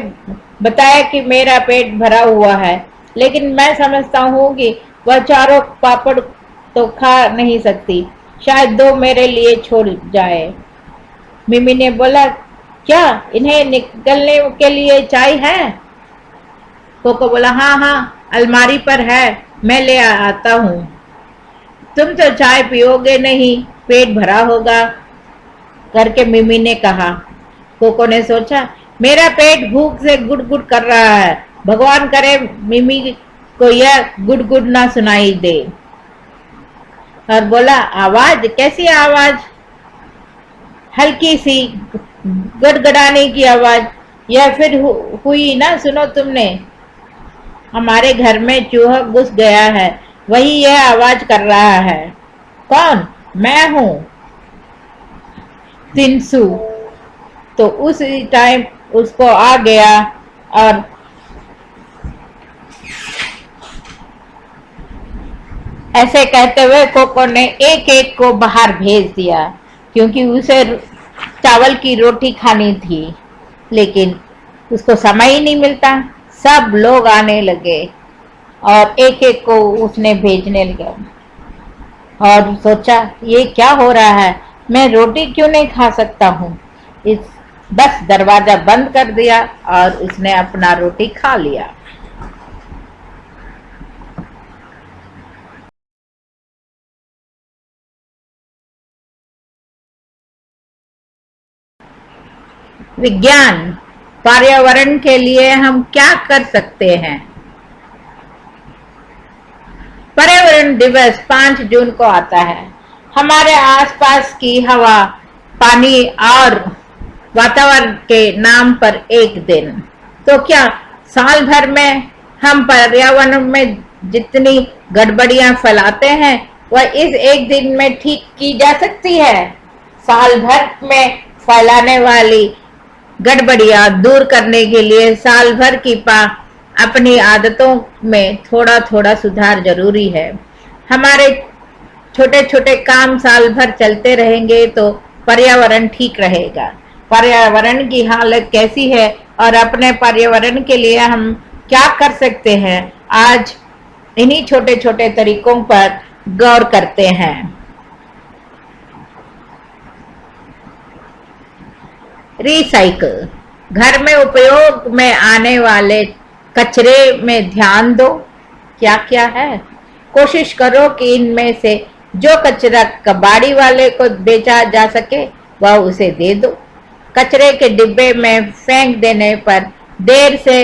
बताया कि मेरा पेट भरा हुआ है, लेकिन मैं समझता हूँ कि वह चारों पापड़ तो खा नहीं सकती। शायद 2 मेरे लिए छोड़ जाए। मिमी ने बोला, क्या इन्हें निकलने के लिए चाय है? कोको बोला, हाँ, अलमारी पर है, मैं ले आता हूँ। तुम तो चाय पियोगे नहीं, पेट भरा होगा करके मिमी ने कहा। कोको ने सोचा, मेरा पेट भूख से गुड़ कर रहा है। भगवान करे मिमी को यह गुड़ ना सुनाई दे। और बोला, आवाज कैसी आवाज? हल्की सी गड़गड़ाने की आवाज। यह फिर हुई ना, सुनो तुमने। हमारे घर में चूहा घुस गया है, वही यह आवाज कर रहा है। कौन? मैं हूँ, तिनसु। तो उस टाइम उसको आ गया और ऐसे कहते हुए कोको ने एक एक को बाहर भेज दिया, क्योंकि उसे चावल की रोटी खानी थी, लेकिन उसको समय ही नहीं मिलता। सब लोग आने लगे। और एक एक को उसने भेजने लगा और सोचा ये क्या हो रहा है, मैं रोटी क्यों नहीं खा सकता हूँ। इस बस दरवाजा बंद कर दिया और उसने अपना रोटी खा लिया। विज्ञान, पर्यावरण के लिए हम क्या कर सकते हैं। पर्यावरण दिवस 5 जून को आता है। हमारे आसपास की हवा, पानी और वातावरण के नाम पर एक दिन। तो क्या साल भर में हम पर्यावरण में जितनी गड़बड़ियां फैलाते हैं वह इस एक दिन में ठीक की जा सकती है। साल भर में फैलाने वाली गड़बड़ियां दूर करने के लिए साल भर की अपनी आदतों में थोड़ा थोड़ा सुधार जरूरी है। हमारे छोटे छोटे काम साल भर चलते रहेंगे तो पर्यावरण ठीक रहेगा। पर्यावरण की हालत कैसी है और अपने पर्यावरण के लिए हम क्या कर सकते हैं, आज इन्हीं छोटे छोटे तरीकों पर गौर करते हैं। रिसाइकल, घर में उपयोग में आने वाले कचरे में ध्यान दो। क्या क्या है, कोशिश करो कि इनमें से जो कचरा कबाड़ी वाले को बेचा जा सके वह उसे दे दो। कचरे के डिब्बे में फेंक देने पर देर से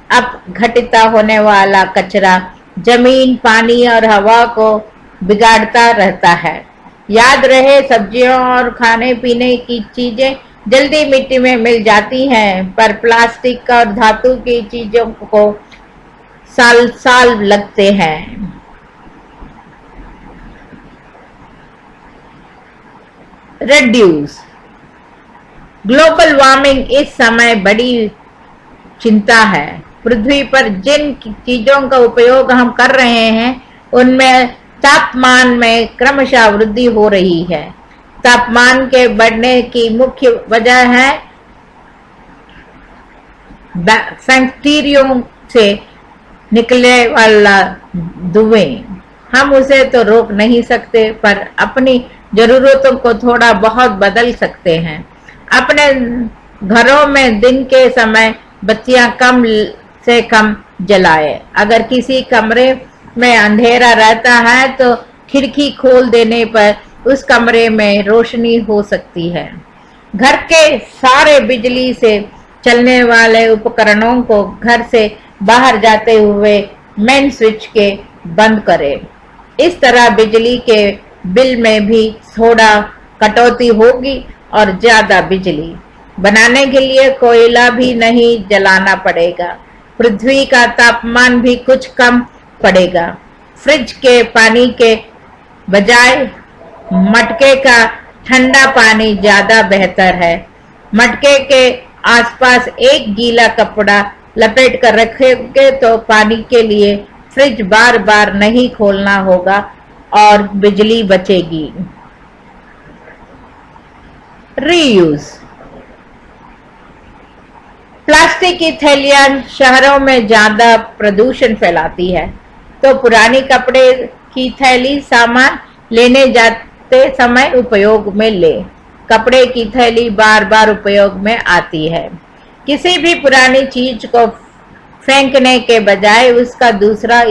अपघटित होने वाला कचरा जमीन, पानी और हवा को बिगाड़ता रहता है। याद रहे, सब्जियों और खाने पीने की चीजें जल्दी मिट्टी में मिल जाती हैं, पर प्लास्टिक और धातु की चीजों को साल साल लगते हैं। रिड्यूस, ग्लोबल वार्मिंग इस समय बड़ी चिंता है। पृथ्वी पर जिन चीजों का उपयोग हम कर रहे हैं उनमें तापमान में क्रमशः वृद्धि हो रही है। तापमान के बढ़ने की मुख्य वजह है फैक्ट्रियों से निकले वाला धुएं। हम उसे तो रोक नहीं सकते, पर अपनी जरूरतों को थोड़ा बहुत बदल सकते हैं। अपने घरों में दिन के समय बत्तियां कम से कम जलाए। अगर किसी कमरे में अंधेरा रहता है तो खिड़की खोल देने पर उस कमरे में रोशनी हो सकती है। घर के सारे बिजली से चलने वाले उपकरणों को घर से बाहर जाते हुए मेन स्विच के बंद करें। इस तरह बिजली के बिल में भी थोड़ा कटौती होगी और ज्यादा बिजली बनाने के लिए कोयला भी नहीं जलाना पड़ेगा। पृथ्वी का तापमान भी कुछ कम पड़ेगा। फ्रिज के पानी के बजाय मटके का ठंडा पानी ज्यादा बेहतर है। मटके के आसपास एक गीला कपड़ा लपेट कर रखेंगे तो पानी के लिए फ्रिज बार बार नहीं खोलना होगा और बिजली बचेगी। रीयूज, प्लास्टिक की थैलियां शहरों में ज्यादा प्रदूषण फैलाती है, तो पुरानी कपड़े की थैली सामान लेने जाते समय उपयोग में ले। कपड़े की थैली बार बार उपयोग में आती है। किसी भी पुरानी चीज को फेंकने के बजाय उसका दूसरा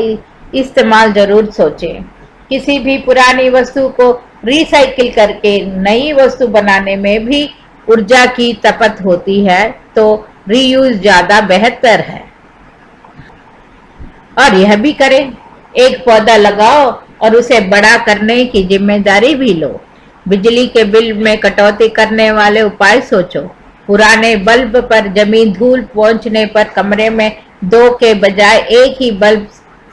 इस्तेमाल जरूर सोचें। किसी भी पुरानी वस्तु को रिसाइकिल करके नई वस्तु बनाने में भी ऊर्जा की खपत होती है, तो रीयूज ज्यादा बेहतर है। और यह भी करें, एक पौधा लगाओ और उसे बड़ा करने की जिम्मेदारी भी लो। बिजली के बिल में कटौती करने वाले उपाय सोचो। पुराने बल्ब पर जमी धूल पहुंचने पर कमरे में 2 के बजाय एक ही बल्ब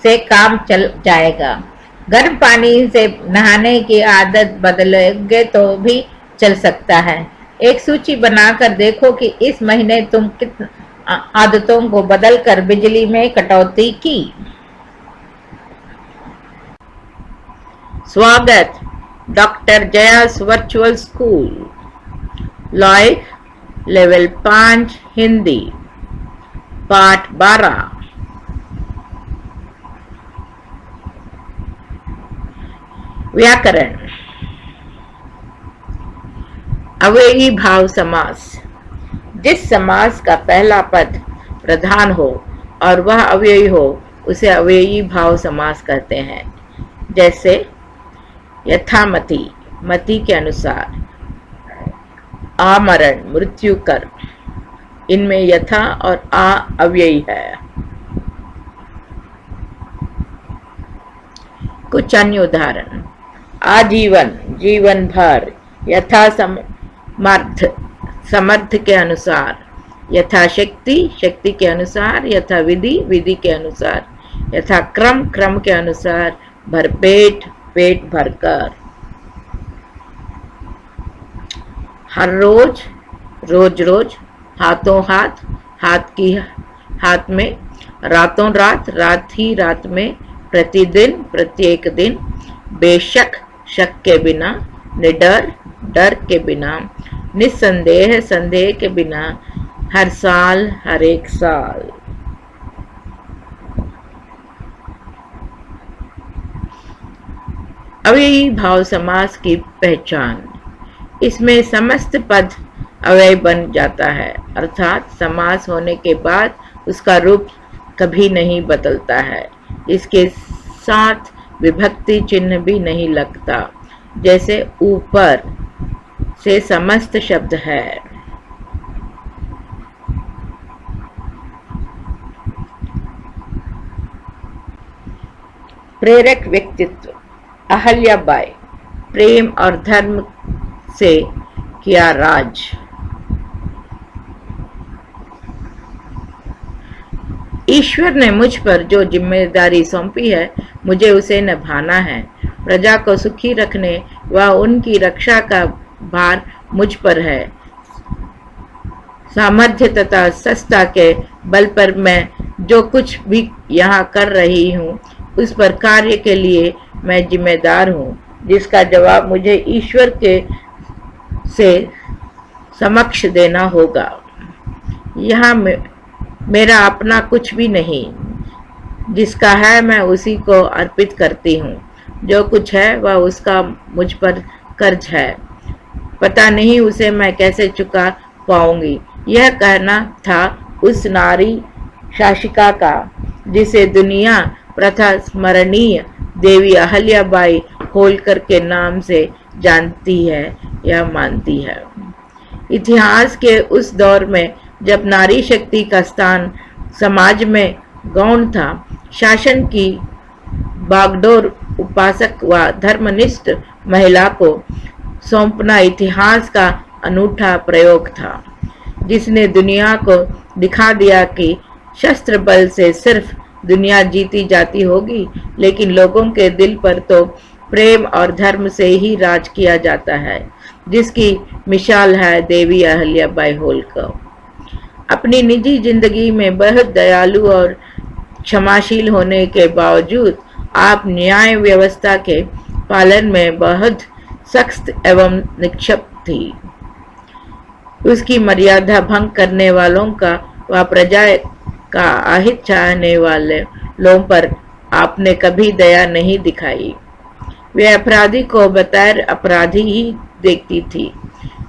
से काम चल जाएगा। गर्म पानी से नहाने की आदत बदलोगे तो भी चल सकता है। एक सूची बनाकर देखो कि इस महीने तुम किन आदतों को बदलकर बिजली में कटौती की। स्वागत doctor Jaya's virtual school, like level 5 Hindi, पाठ 12। व्याकरण। अव्ययी भाव समास। जिस समास का पहला पद प्रधान हो और वह अव्ययी हो उसे अव्ययी भाव समास कहते हैं। जैसे यथामति, मति के अनुसार, आमरण, मृत्यु कर। इनमें यथा और आ अव्ययी है। कुछ अन्य उदाहरण। आजीवन, जीवन भर। यथा समर्थ, समर्थ के अनुसार। यथा शक्ति, शक्ति के अनुसार। यथा विधि, विधि के अनुसार। यथा क्रम, क्रम के अनुसार। भरपेट, पेट भरकर। हर रोज, रोज रोज। हाथों हाथ, हाथ की हाथ में। रातों रात, रात ही रात में। प्रतिदिन, प्रत्येक दिन। बेशक, शक के बिना। निडर, डर के बिना। निस्संदेह, संदेह के बिना। हर साल, हर एक साल। अव्ययी भाव समास की पहचान। इसमें समस्त पद अव्यय बन जाता है, अर्थात समास होने के बाद उसका रूप कभी नहीं बदलता है। इसके साथ विभक्ति चिन्ह भी नहीं लगता। जैसे ऊपर से समस्त शब्द है। प्रेरक व्यक्तित्व। अहल्याबाई, प्रेम और धर्म से किया राज। ईश्वर ने मुझ पर जो जिम्मेदारी सौंपी है, मुझे उसे निभाना है। प्रजा को सुखी रखने व उनकी रक्षा का भार मुझ पर है। सामर्थ्य तथा सत्ता के बल पर मैं जो कुछ भी यहाँ कर रही हूँ, उस पर कार्य के लिए मैं जिम्मेदार हूँ, जिसका जवाब मुझे ईश्वर के से समक्ष देना होगा। यहाँ मेरा अपना कुछ भी नहीं, जिसका है मैं उसी को अर्पित करती हूँ। जो कुछ है वह उसका मुझ पर कर्ज है, पता नहीं उसे मैं कैसे चुका पाऊंगी। यह कहना था उस नारी शासिका का जिसे दुनिया प्रथा स्मरणीय देवी अहल्याबाई होलकर के नाम से जानती है या मानती है। इतिहास के उस दौर में जब नारी शक्ति का स्थान समाज में गौण था, शासन की बागडोर उपासक व धर्मनिष्ठ महिला को सौंपना इतिहास का अनूठा प्रयोग था, जिसने दुनिया को दिखा दिया कि शस्त्र बल से सिर्फ दुनिया जीती जाती होगी, लेकिन लोगों के दिल पर तो प्रेम और धर्म से ही राज किया जाता है, जिसकी मिसाल है देवी अहल्याबाई होलकर। अपनी निजी जिंदगी में बहुत दयालु और क्षमाशील होने के बावजूद आप न्याय व्यवस्था के पालन में बहुत सख्त एवं निष्पक्ष थी। उसकी मर्यादा भंग करने वालों का व प्रजा का अहित चाहने वाले लोगों पर आपने कभी दया नहीं दिखाई। वे अपराधी को बतौर अपराधी ही देखती थी,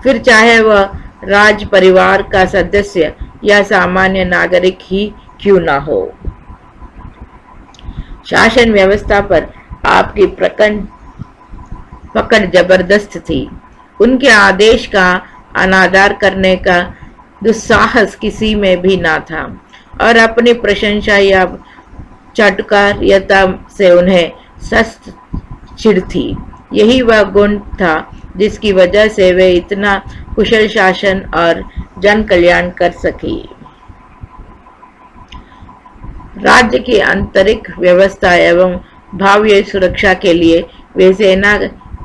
फिर चाहे वह राज परिवार का सदस्य या सामान्य नागरिक ही क्यों ना हो। शासन व्यवस्था पर आपकी पकड़ जबरदस्त थी। उनके आदेश का अनादर करने का दुस्साहस किसी में भी ना था और अपनी प्रशंसा या चटकारिता से उन्हें सख्त चिढ़ थी। यही वह गुण था जिसकी वजह से वे इतना कुशल शासन और जन कल्याण कर सकी। राज्य की आंतरिक व्यवस्था एवं भावी सुरक्षा के लिए वे सेना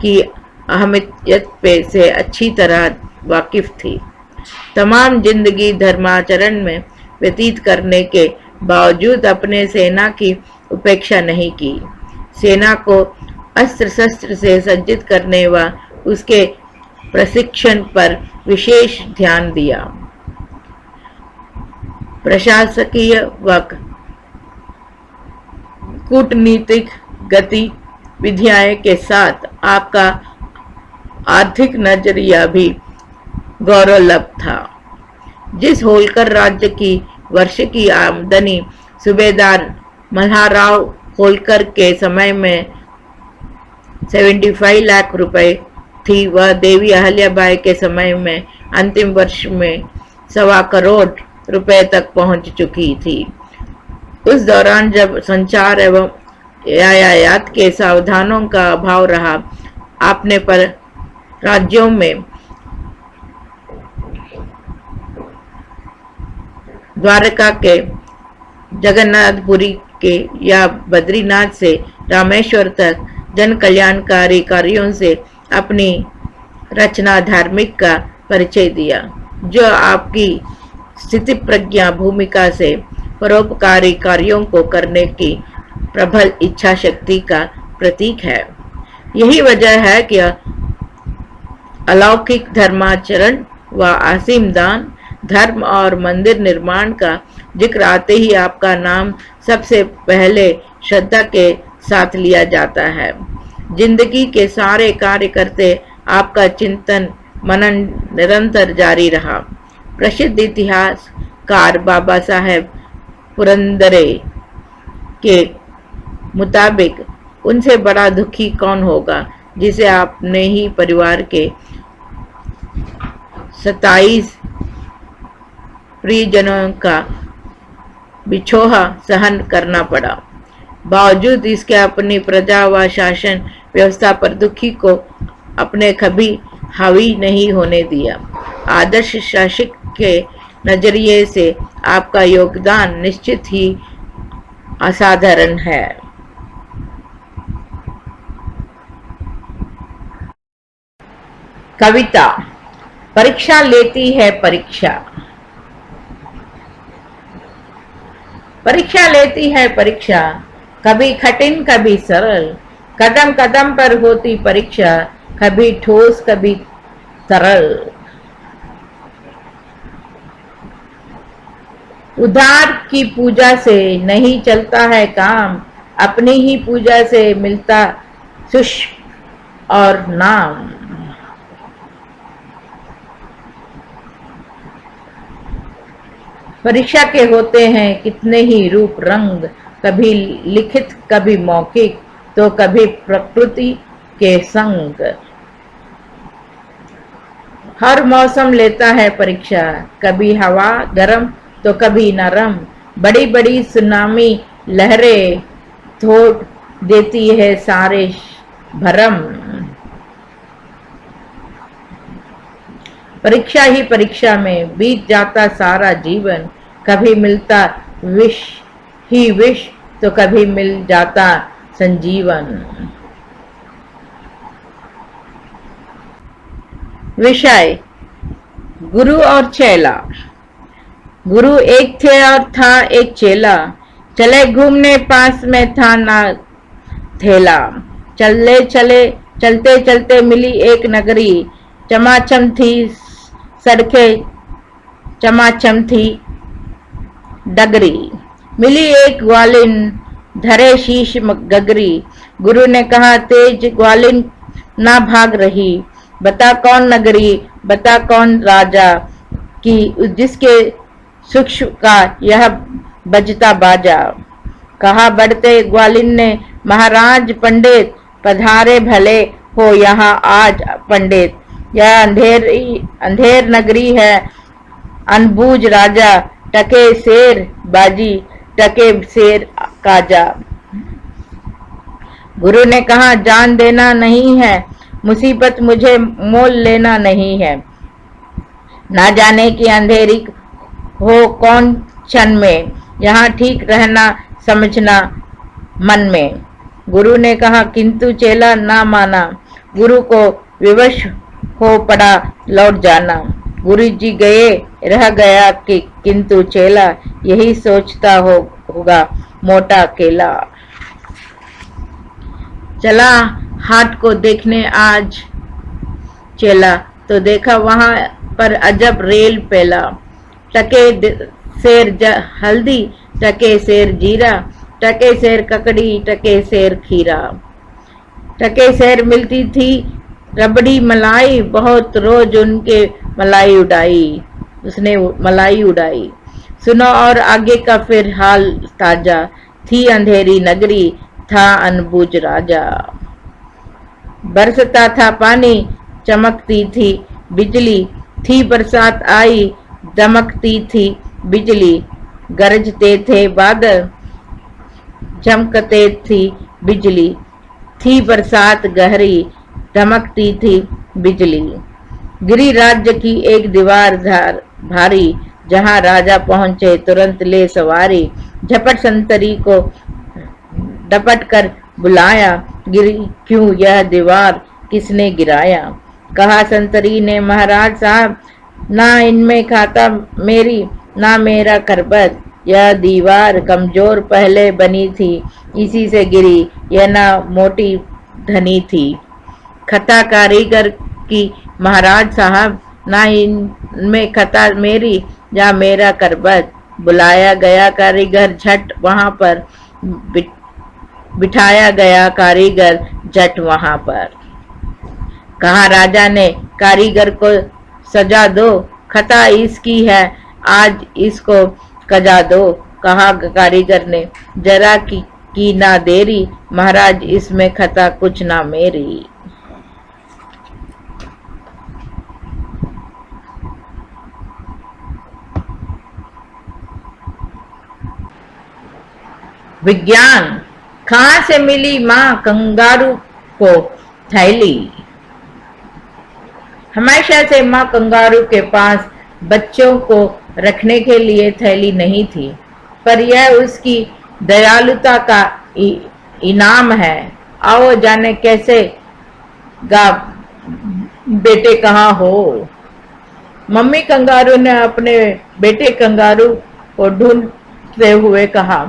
की अहमियत से अच्छी तरह वाकिफ थी। तमाम जिंदगी धर्माचरण में व्यतीत करने के बावजूद अपने सेना की उपेक्षा नहीं की। सेना को अस्त्र शस्त्र से सज्जित करने व उसके प्रशिक्षण पर विशेष ध्यान दिया। प्रशासकीय व कूटनीतिक गतिविधियों के साथ आपका आर्थिक नजरिया भी गौरवलभ था। जिस होलकर राज्य की वर्ष की आमदनी सूबेदार मल्हारराव होलकर के समय में 75 लाख रुपए थी, वह देवी अहल्याबाई के समय में अंतिम वर्ष में 1.25 करोड़ रुपए तक पहुंच चुकी थी। उस दौरान जब संचार एवं यातायात के साधनों का अभाव रहा, आपने पर राज्यों में द्वारका के, जगन्नाथपुरी के या बद्रीनाथ से रामेश्वर तक जन कल्याणकारी कार्यों से अपनी रचना धार्मिक का परिचय दिया, जो आपकी स्थिति प्रज्ञा भूमिका से परोपकारी कार्यों को करने की प्रबल इच्छा शक्ति का प्रतीक है। यही वजह है कि अलौकिक धर्माचरण व असीम दान, धर्म और मंदिर निर्माण का जिक्र आते ही आपका नाम सबसे पहले श्रद्धा के साथ लिया जाता है। जिंदगी के सारे कार्य करते आपका चिंतन मनन निरंतर जारी रहा। प्रसिद्ध इतिहासकार बाबा साहेब पुरंदरे के मुताबिक उनसे बड़ा दुखी कौन होगा जिसे अपने ही परिवार के 27 प्रियजनों का बिछोहा सहन करना पड़ा। बावजूद इसके अपनी प्रजा व शासन व्यवस्था पर दुखी को अपने कभी हावी नहीं होने दिया। आदर्श शासक के नजरिए से आपका योगदान निश्चित ही असाधारण है। कविता। परीक्षा लेती है परीक्षा। परीक्षा लेती है परीक्षा, कभी कठिन कभी सरल, कदम कदम पर होती परीक्षा, कभी ठोस कभी तरल। उधार की पूजा से नहीं चलता है काम, अपनी ही पूजा से मिलता सुश और नाम। परीक्षा के होते हैं कितने ही रूप रंग, कभी लिखित कभी मौखिक तो कभी प्रकृति के संग। हर मौसम लेता है परीक्षा, कभी हवा गरम तो कभी नरम। बड़ी बड़ी सुनामी लहरें तोड़ देती है सारे भरम। परीक्षा ही परीक्षा में बीत जाता सारा जीवन, कभी मिलता विष ही विष तो कभी मिल जाता संजीवन। विषय गुरु और चेला। गुरु एक थे और था एक चेला, चले घूमने पास में था ना थेला। चलते चलते मिली एक नगरी, चमाचम थी सड़कें चमाचम थी डगरी। मिली एक ग्वालिन धरे शीश गगरी, गुरु ने कहा तेज ग्वालिन ना भाग रही। बता कौन नगरी बता कौन राजा, कि जिसके सूक्ष्म का यह बजता बाजा। कहा बढ़ते ग्वालिन ने महाराज पंडित, पधारे भले हो यहाँ आज पंडित। यह अंधेर नगरी है अनबूझ राजा, टके शेर बाजी टके शेर काजा। गुरु ने कहा जान देना नहीं है, मुसीबत मुझे मोल लेना नहीं है। ना जाने की अंधेरी हो कौन क्षण में, यहाँ ठीक रहना समझना मन में। गुरु ने कहा किंतु चेला ना माना, गुरु को विवश हो पड़ा लौट जाना। गुरु जी गए रह गया कि किंतु चेला, यही सोचता होगा मोटा केला। चला हाट को देखने आज चेला, तो देखा वहां पर अजब रेल पेला। टके शेर हल्दी टके शेर जीरा, टके शेर ककड़ी टके शेर खीरा। टके शहर मिलती थी रबड़ी मलाई, बहुत रोज उनके मलाई उड़ाई, उसने मलाई उड़ाई। सुनो और आगे का फिर हाल ताजा, थी अंधेरी नगरी, था अनबुझ राजा। बरसता था पानी, चमकती थी बिजली, थी बरसात आई, दमकती थी बिजली। गरजते थे बादल, चमकते थी बिजली, थी बरसात गहरी, धमकती थी बिजली। गिरी राज्य की एक दीवार भारी, जहां राजा पहुंचे तुरंत ले सवारी। झपट संतरी को डपट कर बुलाया, गिरी क्यों यह दीवार, किसने गिराया। कहा संतरी ने महाराज साहब, ना इनमें खाता मेरी ना मेरा करबत, यह दीवार कमजोर पहले बनी थी, इसी से गिरी, यह ना मोटी धनी थी। खता कारीगर की महाराज साहब, ना इनमें खता मेरी या मेरा करबत। बुलाया गया कारीगर झट वहां पर, बिठाया गया कारीगर झट वहां पर। कहा राजा ने कारीगर को सजा दो, खता इसकी है आज इसको कजा दो। कहा कारीगर ने जरा की ना देरी, महाराज इसमें खता कुछ ना मेरी। विज्ञान। कहां से मिली मां कंगारू को थैली। हमेशा से मां कंगारू के पास बच्चों को रखने के लिए थैली नहीं थी, पर यह उसकी दयालुता का इनाम है। आओ जाने कैसे गा बेटे कहाँ हो। मम्मी कंगारू ने अपने बेटे कंगारू को ढूंढते हुए कहा।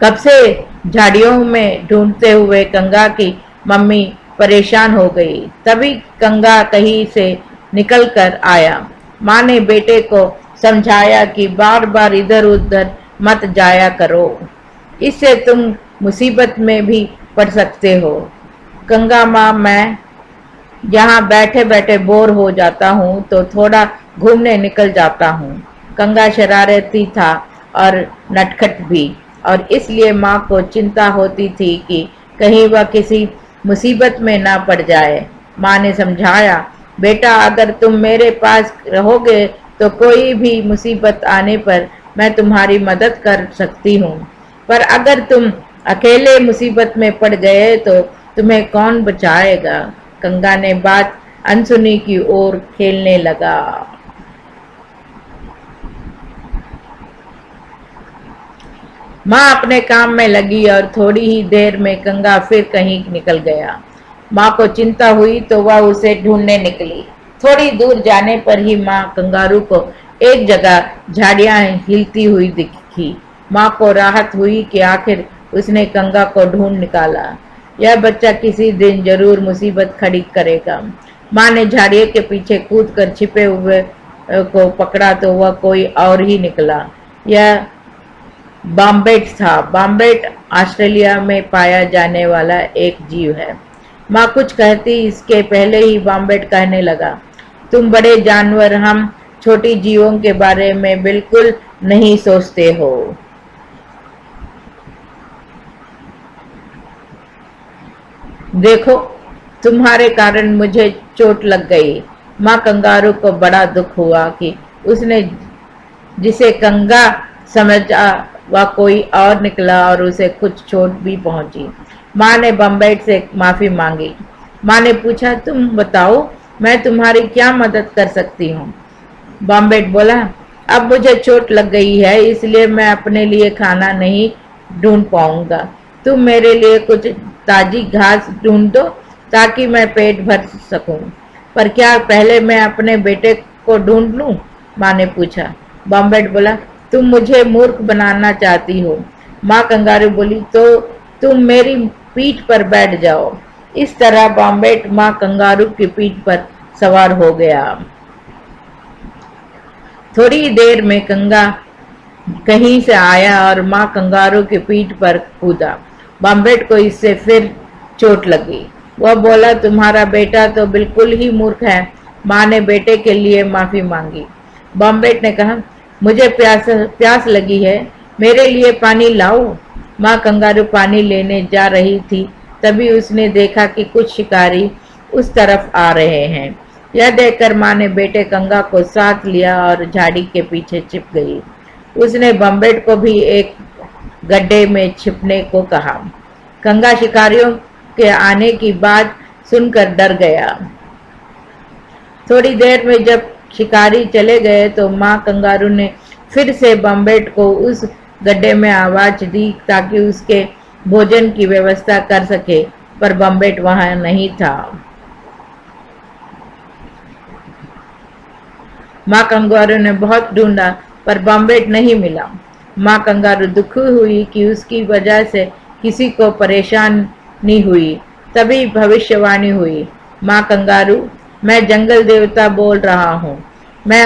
कब से झाड़ियों में ढूंढते हुए कंगा की मम्मी परेशान हो गई। तभी कंगा कहीं से निकलकर आया। माँ ने बेटे को समझाया कि बार बार इधर उधर मत जाया करो, इससे तुम मुसीबत में भी पड़ सकते हो। कंगा माँ, मैं यहाँ बैठे बैठे बोर हो जाता हूँ तो थोड़ा घूमने निकल जाता हूँ। कंगा शरारती था और नटखट भी, और इसलिए माँ को चिंता होती थी कि कहीं वह किसी मुसीबत में ना पड़ जाए। माँ ने समझाया, बेटा अगर तुम मेरे पास रहोगे तो कोई भी मुसीबत आने पर मैं तुम्हारी मदद कर सकती हूँ, पर अगर तुम अकेले मुसीबत में पड़ गए तो तुम्हें कौन बचाएगा। कंगा ने बात अनसुनी की ओर खेलने लगा। माँ अपने काम में लगी और थोड़ी ही देर में कंगा फिर कहीं निकल गया। माँ को चिंता हुई तो वह उसे ढूंढने निकली। थोड़ी दूर जाने पर ही माँ कंगारू को एक जगह झाड़ियां हिलती हुई दिखी। माँ को राहत हुई कि आखिर उसने कंगा को ढूंढ निकाला। यह बच्चा किसी दिन जरूर मुसीबत खड़ी करेगा। माँ ने झाड़ियों के पीछे कूदकर छिपे हुए को पकड़ा तो वह कोई और ही निकला। यह बॉम्बेट था। बॉम्बेट ऑस्ट्रेलिया में पाया जाने वाला एक जीव है। माँ कुछ कहती इसके पहले ही बॉम्बेट कहने लगा, तुम बड़े जानवर हम छोटी जीवों के बारे में बिल्कुल नहीं सोचते हो। देखो तुम्हारे कारण मुझे चोट लग गई। माँ कंगारू को बड़ा दुख हुआ कि उसने जिसे कंगा समझा वह कोई और निकला और उसे कुछ चोट भी पहुंची। माँ ने बॉम्बेट से माफी मांगी। माँ ने पूछा, तुम बताओ मैं तुम्हारी क्या मदद कर सकती हूँ। बॉम्बेट बोला, अब मुझे चोट लग गई है इसलिए मैं अपने लिए खाना नहीं ढूंढ पाऊंगा। तुम मेरे लिए कुछ ताजी घास ढूंढ दो ताकि मैं पेट भर सकूं। पर क्या पहले मैं अपने बेटे को ढूंढ लूं? माँ ने पूछा। बॉम्बेट बोला, तुम मुझे मूर्ख बनाना चाहती हो। माँ कंगारू बोली, तो तुम मेरी पीठ पर बैठ जाओ। इस तरह बॉम्बेट माँ कंगारू की पीठ पर सवार हो गया। थोड़ी देर में कंगा कहीं से आया और माँ कंगारू की पीठ पर कूदा। बॉम्बेट को इससे फिर चोट लगी। वह बोला, तुम्हारा बेटा तो बिल्कुल ही मूर्ख है। माँ ने बेटे के लिए माफी मांगी। बॉम्बेट ने कहा, मुझे प्यास लगी है, मेरे लिए पानी लाओ। माँ कंगारू पानी लेने जा रही थी, तभी उसने देखा कि कुछ शिकारी उस तरफ आ रहे हैं। यह देखकर माँ ने बेटे कंगा को साथ लिया और झाड़ी के पीछे छिप गई। उसने बॉम्बेट को भी एक गड्ढे में छिपने को कहा। कंगा शिकारियों के आने की बात सुनकर डर गया। थोड़ी देर में जब शिकारी चले गए तो माँ कंगारू ने फिर से बॉम्बेट को उस गड्ढे में आवाज दी ताकि उसके भोजन की व्यवस्था कर सके, पर बॉम्बेट वहां नहीं था। माँ कंगारू ने बहुत ढूंढा, पर बॉम्बेट नहीं मिला। माँ कंगारू दुखी हुई कि उसकी वजह से किसी को परेशानी हुई। तभी भविष्यवाणी हुई, माँ कंगारू, मैं जंगल देवता बोल रहा हूँ। मैं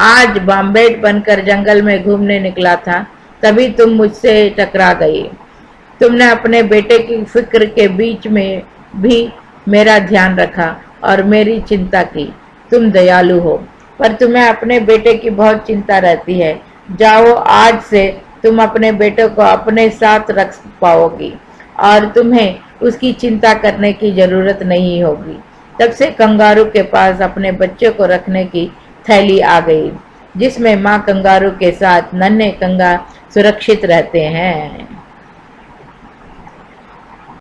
आज बॉम्बेट बनकर जंगल में घूमने निकला था, तभी तुम मुझसे टकरा गई। तुमने अपने बेटे की फिक्र के बीच में भी मेरा ध्यान रखा और मेरी चिंता की। तुम दयालु हो, पर तुम्हें अपने बेटे की बहुत चिंता रहती है। जाओ, आज से तुम अपने बेटे को अपने साथ रख पाओगी और तुम्हें उसकी चिंता करने की जरूरत नहीं होगी। तब से कंगारू के पास अपने बच्चे को रखने की थैली आ गई, जिसमें माँ कंगारू के साथ नन्हे कंगा सुरक्षित रहते हैं।